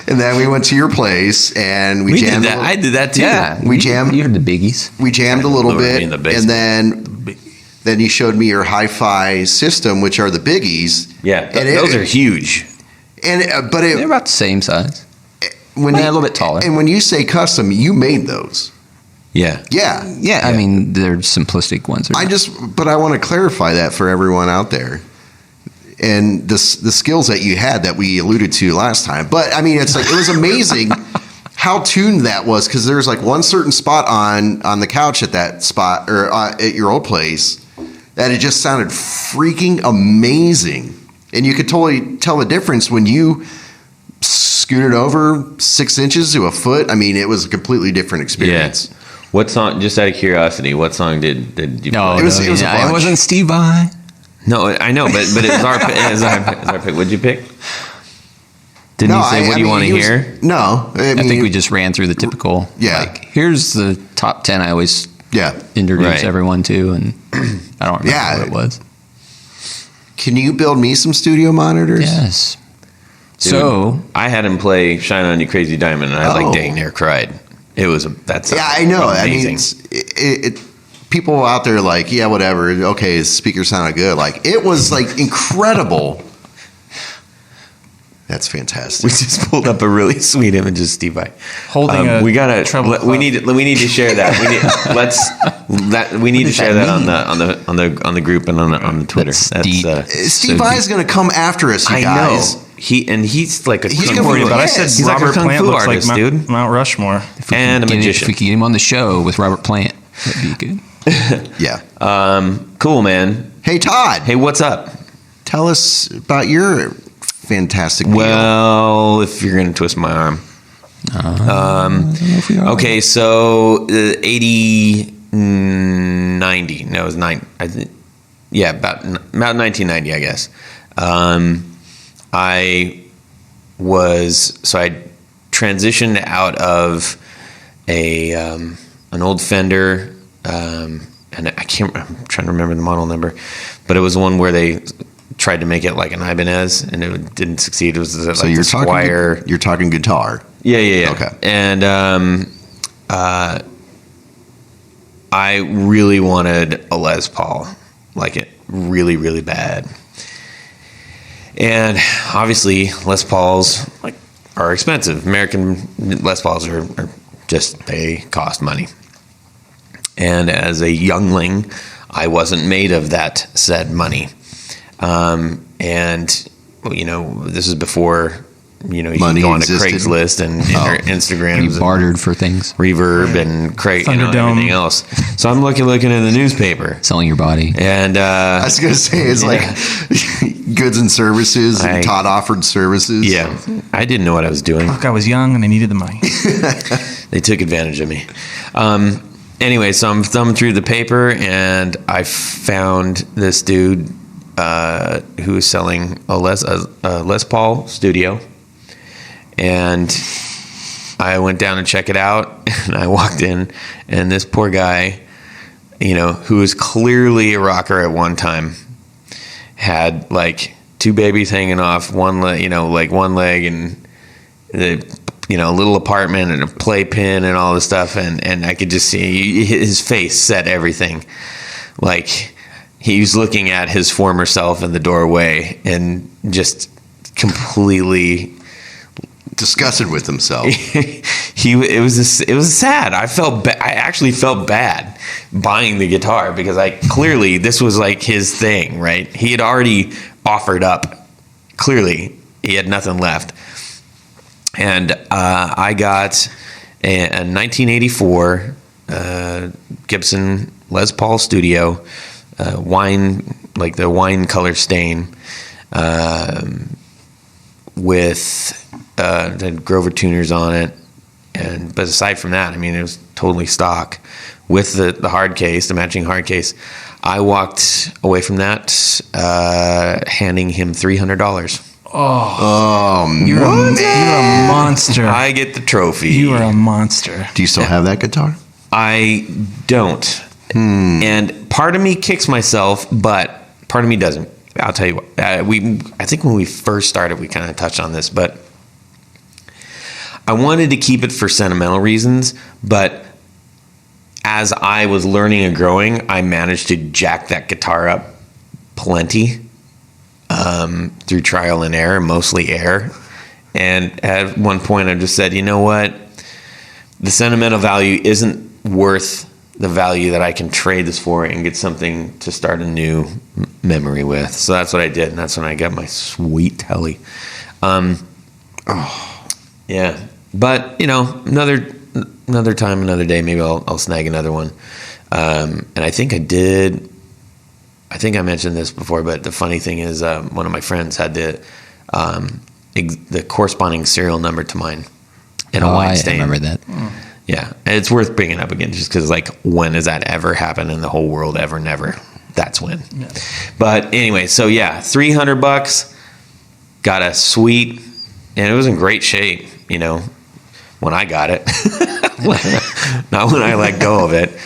And then we went to your place and we We jammed. did that. I did that too. Yeah. We jammed. You heard the biggies. We jammed a little Lower bit, in the and basement. then you showed me your hi-fi system, which are the biggies. Yeah. And Those are huge. but They're about the same size. when Yeah, you- a little bit taller. And when you say custom, you made those. Yeah. Yeah. Yeah, I mean, they're simplistic ones. But I want to clarify that for everyone out there. And the skills that you had that we alluded to last time. But I mean, it's like, it was amazing how tuned that was, because there's like one certain spot on the couch at that spot, or at your old place, that it just sounded freaking amazing. And you could totally tell the difference when you scooted over 6 inches to a foot. I mean, it was a completely different experience. Yeah. What song? Just out of curiosity, what song did you? No, play? It was a bunch. it wasn't Steve Vai. No, I know, but it was our pick. It was our pick. What'd you pick? Didn't you say what do you want to hear? No. I think we just ran through the typical. Yeah. Like, here's the top 10 I always Yeah. introduce Right. everyone to, and I don't remember Yeah. what it was. Can you build me some studio monitors? Yes. Dude, So I had him play "Shine On You Crazy Diamond," and I Oh. like dang near cried. It was that's Yeah, I know. amazing. I mean, people out there are like, yeah, whatever. Okay, his speaker sounded good. Like, it was like incredible. That's fantastic. We just pulled up a really sweet image of Steve Vai. Holding a we gotta treble we clef. need to share that. We need to does share that that on the group and on the Twitter. That's That's deep. Steve So Vai is going to come after us, you I guys. know. He's like a He's kung gonna fu be- But I Yes. said He's like a Robert kung Plant fu looks artist, like dude. Mount Rushmore. and a if we magician. could get him on the show with Robert Plant, that'd be good. Yeah. Cool, man. Hey, Todd. Hey, what's up? Tell us about your fantastic deal. Well, if you're gonna twist my arm. Okay, so 80, 90. No, it was 9. Yeah, about 1990, I guess. I transitioned out of an old Fender, and I'm trying to remember the model number, but it was one where they tried to make it like an Ibanez, and it didn't succeed. It was like So the you're Squire. talking, you're talking guitar. Yeah. Okay. And I really wanted a Les Paul, like it really, really bad. And obviously, Les Pauls are expensive. American Les Pauls are just, they cost money. And as a youngling, I wasn't made of that said money. And, you know, this is before, you know, you Money can go on to existed. Craigslist and Instagram. You bartered for things, Reverb and Craig and everything else. So I'm looking in the newspaper. selling your body. And I was going to say, it's like goods and services, and Todd offered services. yeah, I didn't know what I was doing. Look, I was young and I needed the money. They took advantage of me. Anyway, so I'm thumbing through the paper, and I found this dude who was selling a Les Paul Studio. And I went down to check it out, and I walked in, and this poor guy, you know, who was clearly a rocker at one time, had like 2 babies hanging off one leg, you know, like one leg, and the, you know, a little apartment and a playpen and all this stuff, and I could just see his face said everything. Like he was looking at his former self in the doorway and just completely Disgusted with himself. it was sad. I actually felt bad buying the guitar because clearly this was like his thing, right? He had already offered up. Clearly, he had nothing left. And I got a 1984 Gibson Les Paul Studio, wine, like the wine color stain, with the Grover tuners on it, but aside from that, I mean, it was totally stock with the hard case, the matching hard case. I walked away from that handing him $300. You're a monster. I get the trophy. You are a monster. Do you still have that guitar? I don't. And part of me kicks myself, but part of me doesn't. I'll tell you what. I think when we first started, we kind of touched on this, but I wanted to keep it for sentimental reasons. But as I was learning and growing, I managed to jack that guitar up plenty through trial and error, mostly error. And at one point, I just said, you know what? The sentimental value isn't worth the value that I can trade this for and get something to start a new memory with. So that's what I did, and that's when I got my sweet telly. Yeah. But, you know, another time, another day, maybe I'll snag another one. And I think I mentioned this before, but the funny thing is one of my friends had the corresponding serial number to mine in a wine stain. I remember that. Yeah, and it's worth bringing up again just because, like, when has that ever happened in the whole world? Ever, never. That's when. Yeah. But anyway, so yeah, $300, got a suite, and it was in great shape, you know, when I got it. Not when I let go of it.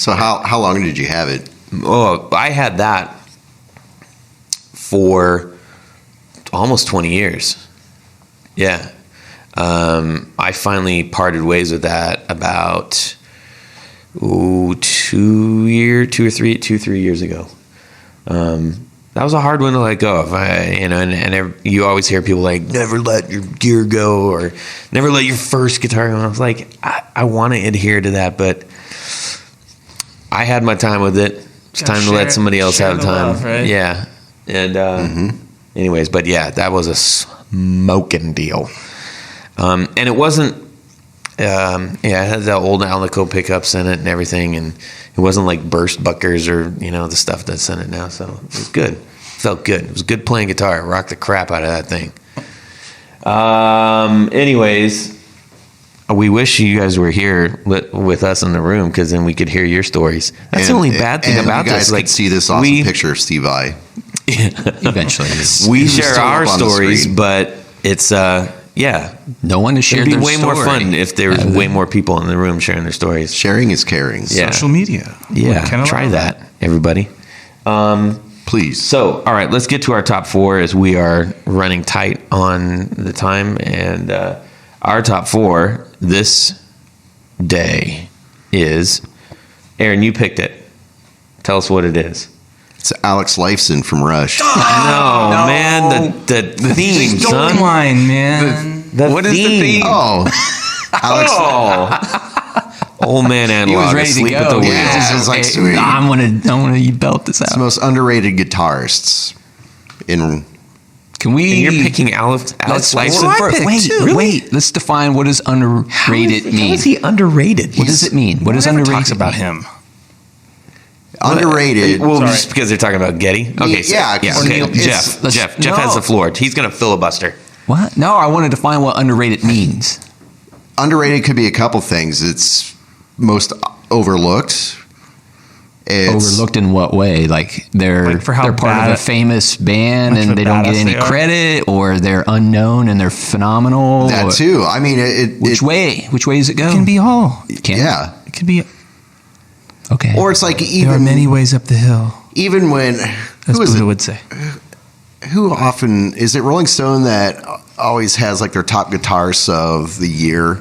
So how long did you have it? Oh, I had that for almost 20 years. Yeah. I finally parted ways with that about 3 years ago. That was a hard one to let go of. And you always hear people like, never let your gear go or never let your first guitar go. And I was like, I want to adhere to that, but I had my time with it. It's time to let somebody else have time. Love, right? Yeah. And anyways, but yeah, that was a smoking deal. And it wasn't, it had the old Alico pickups in it and everything, and it wasn't like burst buckers or, you know, the stuff that's in it now, so it was good. It felt good. It was good playing guitar. I rocked the crap out of that thing. Anyways, we wish you guys were here with us in the room, because then we could hear your stories. That's the only bad thing about this. You guys could see this awesome picture of Steve I. Eventually. We share our stories, but it's... yeah. No one has shared their story. It'd be way more fun if there was way more people in the room sharing their stories. Sharing is caring. Yeah. Social media. Yeah. Try that, everybody. Please. So, all right, let's get to our top 4 as we are running tight on the time. And our top 4 this day is, Aaron, you picked it. Tell us what it is. It's Alex Lifeson from Rush. No, man, the theme, son. Don't mind, man. What is the theme? Oh, Alex. Old man He was analog ready to asleep at the go. wheel. Yeah. It's like, sweet. I want to you belt this It's the out. most underrated guitarists in. Can we? And you're picking Alex Let's Lifeson first. wait. Let's define what does underrated mean. How is he underrated? What does it mean? What does Never underrated talks about mean? him. Underrated. Well, Sorry. just because they're talking about Getty. Okay, so, Yeah, yeah. or Okay. Neil- Jeff let's- Jeff has no. the floor. He's going to filibuster. What? No, I want to define what underrated means. Underrated could be a couple things. It's most overlooked. Overlooked in what way? Like they're Like for how they're part of bad- a famous band much of and a they don't get badass any they are. credit, or they're unknown and they're phenomenal. That or- too. I mean, Which way? Which way does it go? It can be all. Can it? Yeah. It can be. Okay. Or it's like There are even many ways up the hill, even when as who is Buddha it? would say. Who often is it? Rolling Stone that always has like their top guitarists of the year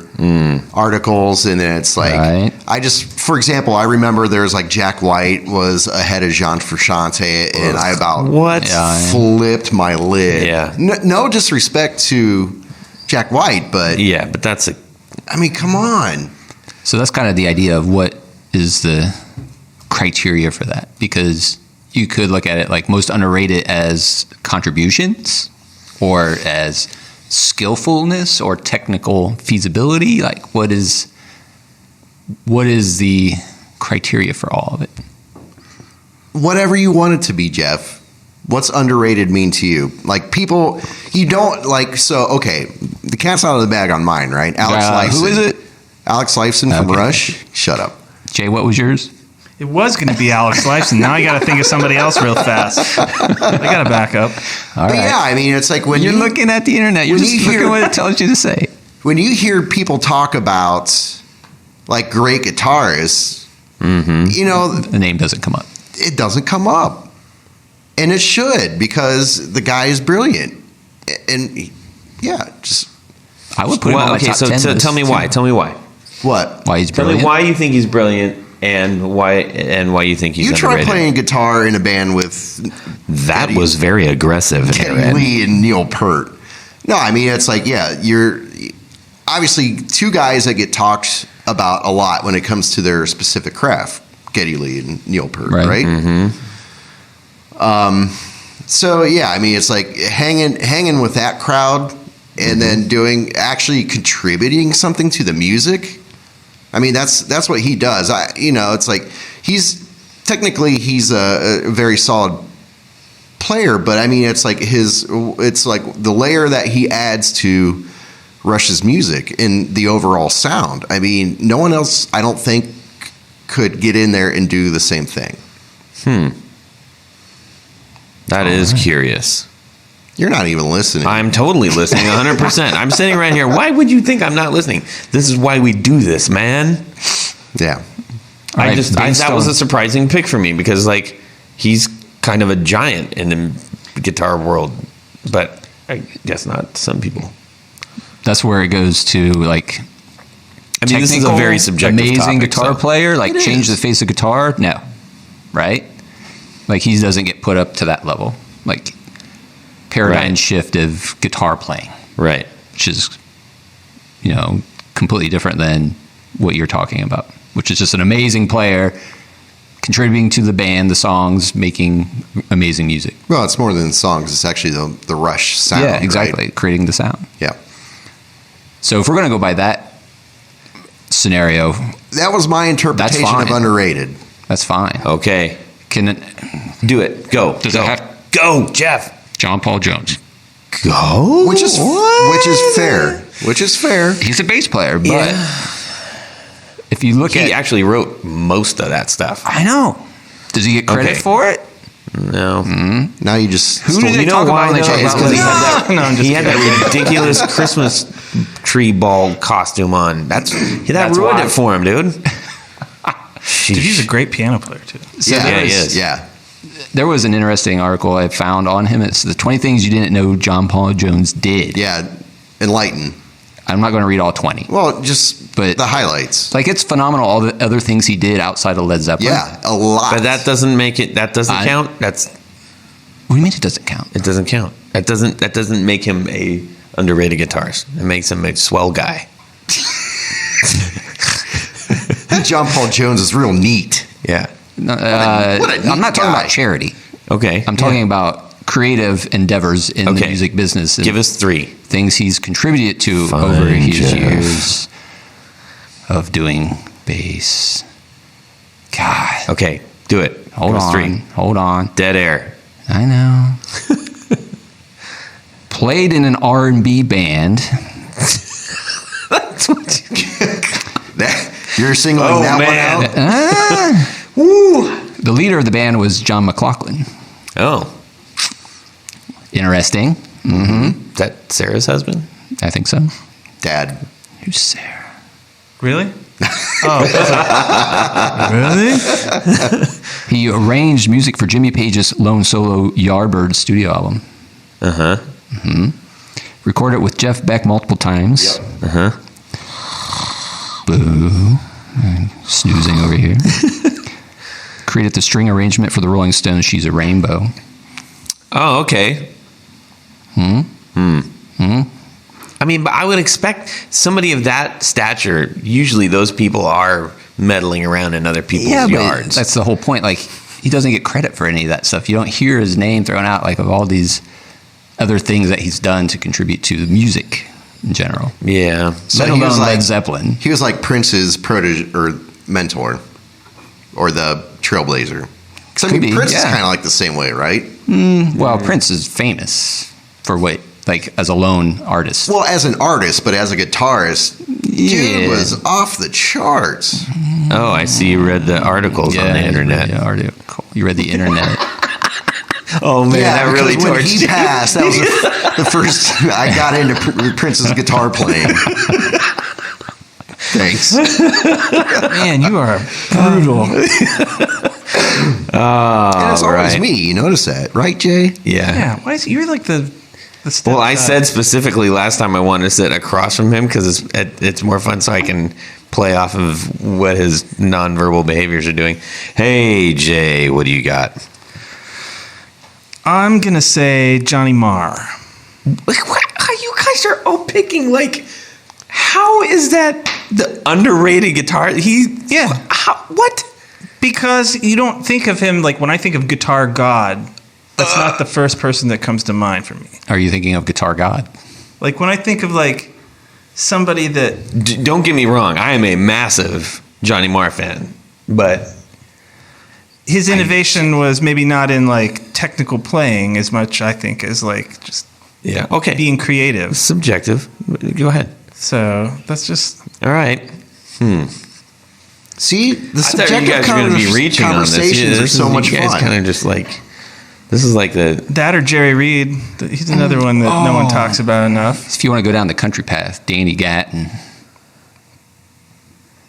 articles, and then it's like Right. I just, for example, I remember there's like Jack White was ahead of Jean Frusciante, and I about What? Yeah. flipped my lid. Yeah. No disrespect to Jack White, but Yeah, but that's a I mean, come on. So that's kind of the idea of what is the criteria for that, because you could look at it like most underrated as contributions or as skillfulness or technical feasibility. Like what is the criteria for all of it? Whatever you want it to be, Jeff. What's underrated mean to you? Like people, you don't like. So okay, the cat's out of the bag on mine, right? Alex Lifeson. Who is it? Alex Lifeson from Okay. Rush. Shut up. Jay, what was yours? It was going to be Alex Lifeson. Now I got to think of somebody else real fast. I got to back up. All But right. yeah, I mean, it's like when You're you looking at the internet. You're when just you looking hear- at what it tells you to say. when you hear people talk about like great guitarists, you know, The name doesn't come up. it doesn't come up, and it should, because the guy is brilliant, and yeah, just I would put him on well, my okay. top So 10 list, tell me too. why. Tell me why. what. Why he's Tell brilliant. me why you think he's brilliant and why you think he's You try underrated. playing guitar in a band with That was very aggressive. Kenny Aaron. Lee and Neil Peart. No, I mean, it's like, yeah, you're obviously two guys that get talked about a lot when it comes to their specific craft, Geddy Lee and Neil Peart, Right. right? Mm-hmm. So yeah, I mean, it's like hanging with that crowd and then actually contributing something to the music. I mean, that's what he does. It's like he's a very solid player, but I mean, it's like the layer that he adds to Rush's music and the overall sound. I mean, no one else, I don't think, could get in there and do the same thing. That is curious. You're not even listening. I'm totally listening 100%. I'm sitting right here. Why would you think I'm not listening? This is why we do this, man. Yeah. All right, based That was on- a surprising pick for me because like he's kind of a giant in the guitar world, but I guess not to some people. That's where it goes to like. I mean, this is a technical, very subjective amazing topic, guitar so- player, like It change is. the face of guitar. No, right? Like he doesn't get put up to that level. Like paradigm Right. shift of guitar playing, Right. which is completely different than what you're talking about, which is just an amazing player contributing to the band, the songs, making amazing music. Well, it's more than songs. It's actually the Rush sound. yeah, exactly, right? creating the sound. Yeah. So if we're gonna go by that scenario, That was my interpretation of fine. underrated. that's fine. Okay. Can it, Do it. Go. Does go. it have- Go, Jeff. John Paul Jones? Go. Which is fair. Which is fair. He's a bass player, but Yeah. if you look He at, actually wrote most of that stuff. I know. Does he get credit Okay. for it? No. Now you just Who do they talk about when they talk It's about 'cause he Led had Zeppelin? that, No, I'm just he had that ridiculous Christmas tree ball costume on. That That's ruined why. it for him, dude. Dude, he's a great piano player too. So yeah, there he was- is. Yeah. There was an interesting article I found on him. It's the 20 things you didn't know John Paul Jones did. Yeah. Enlighten. I'm not going to read all 20. Well, just But- the highlights. Like, it's phenomenal all the other things he did outside of Led Zeppelin. Yeah, a lot. But that doesn't make it. That doesn't I- count. What What do you mean it doesn't count? it doesn't count. That doesn't make him a underrated guitarist. It makes him a swell guy. John Paul Jones is real neat. Yeah. What a neat I'm not talking guy. about charity. Okay. I'm talking about creative endeavors in the music business. And Give us 3. things he's contributed to Fine, over his Jeff. years of doing bass. God. Okay. Do it. Hold Give us on. 3. Hold on. Dead air. I know. Played in an R&B band. That's what You're singling Oh, that man. one out? Woo. The leader of the band was John McLaughlin. Oh. Interesting. Is that Sarah's husband? I think so. Dad. Who's Sarah? Really? Oh, really? He arranged music for Jimmy Page's Lone Solo Yardbird studio album. Uh-huh. Recorded with Jeff Beck multiple times. Yep. Uh-huh. Boo. Snoozing over here. Created the string arrangement for the Rolling Stones' She's a Rainbow. Oh, okay. I mean, but I would expect somebody of that stature, usually those people are meddling around in other people's yards. That's the whole point. Like, he doesn't get credit for any of that stuff. You don't hear his name thrown out, like, of all these other things that he's done to contribute to the music in general. Yeah. So Let he was alone Led like- Zeppelin. He was like Prince's protege or mentor, or the trailblazer. Because I Could mean, be, Prince is yeah. kind of like the same way, right? Well, Prince is famous for what, like, as a lone artist. Well, as an artist, but as a guitarist, Yeah. dude was off the charts. Oh, I see you read the articles on the internet. You read the internet. Oh, man, that really because when torched he you. passed, that was the first I got into Prince's guitar playing. Thanks. Man, you are brutal. And it's always right. me. You notice that, right, Jay? Yeah. Yeah, why is you're like the step Well, I guy. said specifically last time I wanted to sit across from him because it's more fun so I can play off of what his nonverbal behaviors are doing. Hey, Jay, what do you got? I'm gonna say Johnny Marr. You guys are all picking, like, how is that the underrated guitar? What? Because you don't think of him like when I think of guitar god. That's not the first person that comes to mind for me. Are you thinking of Guitar God? Like when I think of like somebody that Don't get me wrong. I am a massive Johnny Marr fan, but his innovation was maybe not in like technical playing as much, I think, as like just yeah, okay. being creative. Subjective. Go ahead. So that's just All right. See, the I thought you subjective guys were going to be reaching on this. conversations are so much You guys fun. kind of just like, this is like the, that or Jerry Reed. He's another one that no one talks about enough. If you want to go down the country path, Danny Gatton,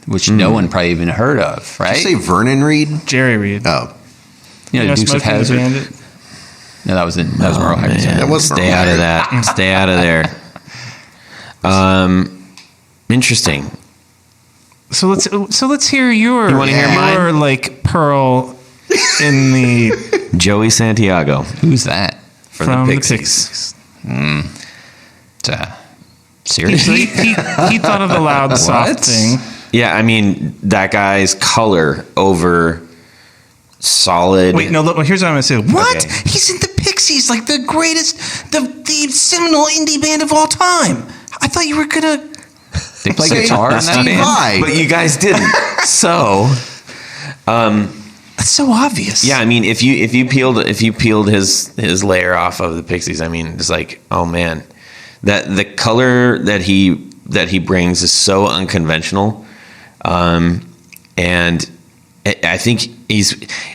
which no one probably even heard of, Did right? you say Vernon Reed? Jerry Reed. Oh, You know, Dukes of Smokey and the Hazzard. Bandit. No, that was Merle Haggard's man, band. That was stay out of that. Stay out of there. Interesting. So let's hear your You wanna hear your mine? like pearl in the Joey Santiago Who's that? from the the Pixies. Seriously? he thought of the loud soft What? thing. Yeah, I mean, that guy's color over solid. Wait, no. Look, here's what I'm gonna say. What? Okay. He's in the Pixies, like the greatest, the seminal indie band of all time. I thought you were gonna. They play Say guitar in that Steve band? Vai. But you guys didn't. So, That's so obvious. yeah, I mean, if you peeled his layer off of the Pixies, I mean, it's like, oh man, that the color that he brings is so unconventional, and I think he's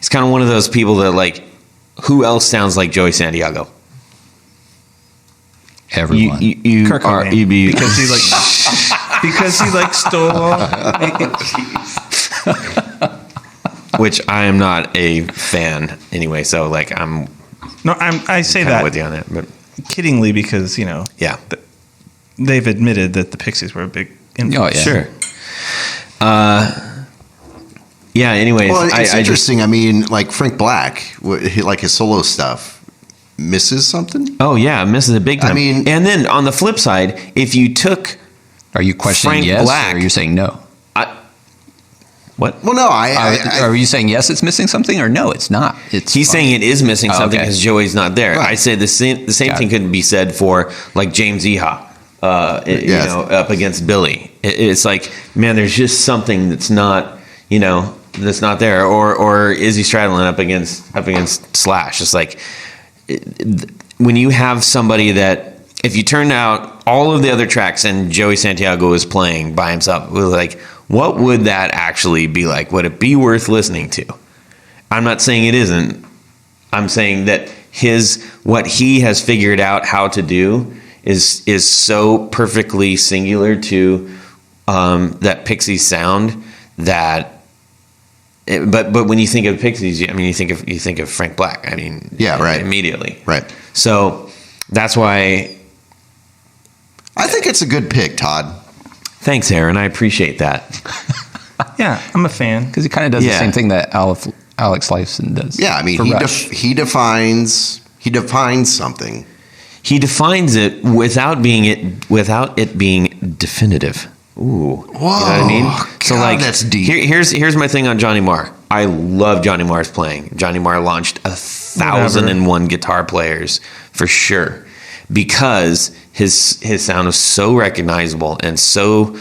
kind of one of those people that, like, who else sounds like Joey Santiago? Everyone. You Kurt are Cobain. you'd be because he like stole all. which I am not a fan anyway. So like I'm No, I say kinda that with you on that, but kiddingly because yeah, they've admitted that the Pixies were a big influence. Oh, yeah. sure. Yeah. Anyways, Well, it's I just interesting. I mean, like Frank Black, like his solo stuff, misses something. oh yeah, misses it big time. I mean- and then on the flip side, if you took Are you questioning Frank yes Black. or you're saying no? What? Well, no, Are you saying yes, it's missing something, or no, it's not? He's saying it is missing something okay. because Joey's not there. Right. I said the same thing could be said for like James Eha, Yes. up against Billy. It's like, man, there's just something that's not, that's not there. Or Izzy Stradlin up against Slash. It's like when you have somebody that, if you turn out all of the other tracks and Joey Santiago is playing by himself, we're like, what would that actually be like? Would it be worth listening to? I'm not saying it isn't. I'm saying that what he has figured out how to do is so perfectly singular to that Pixies sound that. But when you think of Pixies, I mean, you think of Frank Black. I mean, yeah, right, immediately, right. So that's why I think it's a good pick, Todd. Thanks, Aaron. I appreciate that. Yeah, I'm a fan. Because he kind of does the same thing that Alex Lifeson does. Yeah, I mean, he defines something. He defines it without it being definitive. Ooh, Whoa, you know what I mean? God, So like, that's deep. Here's my thing on Johnny Marr. I love Johnny Marr's playing. Johnny Marr launched 1,001 guitar players for sure, because his sound is so recognizable and so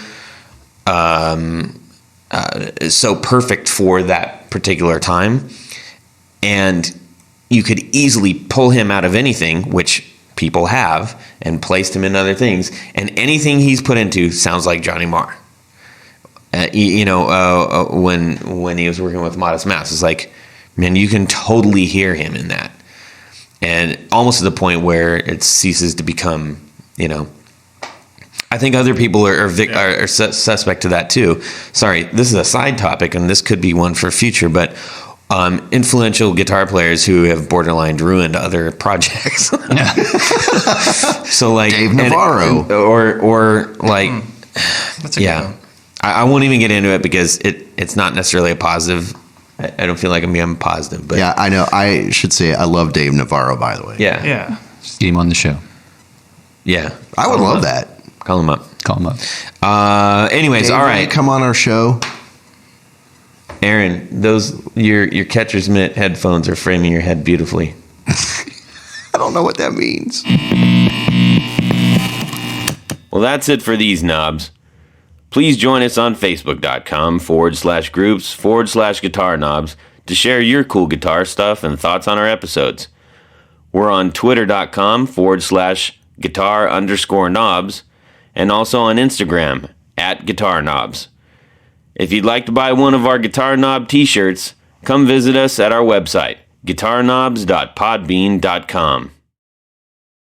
so perfect for that particular time, and you could easily pull him out of anything, which people have, and placed him in other things, and anything he's put into sounds like Johnny Marr. When he was working with Modest Mouse, it's like, man, you can totally hear him in that, and almost to the point where it ceases to become, I think other people are suspect to that too. Sorry, this is a side topic, and this could be one for future, but influential guitar players who have borderline ruined other projects. So like Dave Navarro, or like, That's a good one. I won't even get into it because it's not necessarily a positive. I don't feel like I'm being positive, but yeah, I know. I should say I love Dave Navarro, by the way. yeah, Yeah. Get him on the show. yeah. I would love that. Call him up. Call him up. Anyways, Dave, all will right. you come on our show. Aaron, your catcher's mitt headphones are framing your head beautifully. I don't know what that means. Well, that's it for these knobs. Please join us on Facebook.com/groups/guitar knobs to share your cool guitar stuff and thoughts on our episodes. We're on Twitter.com/guitar_knobs and also on Instagram @guitar knobs. If you'd like to buy one of our Guitar Knob t-shirts, come visit us at our website, guitarknobs.podbean.com.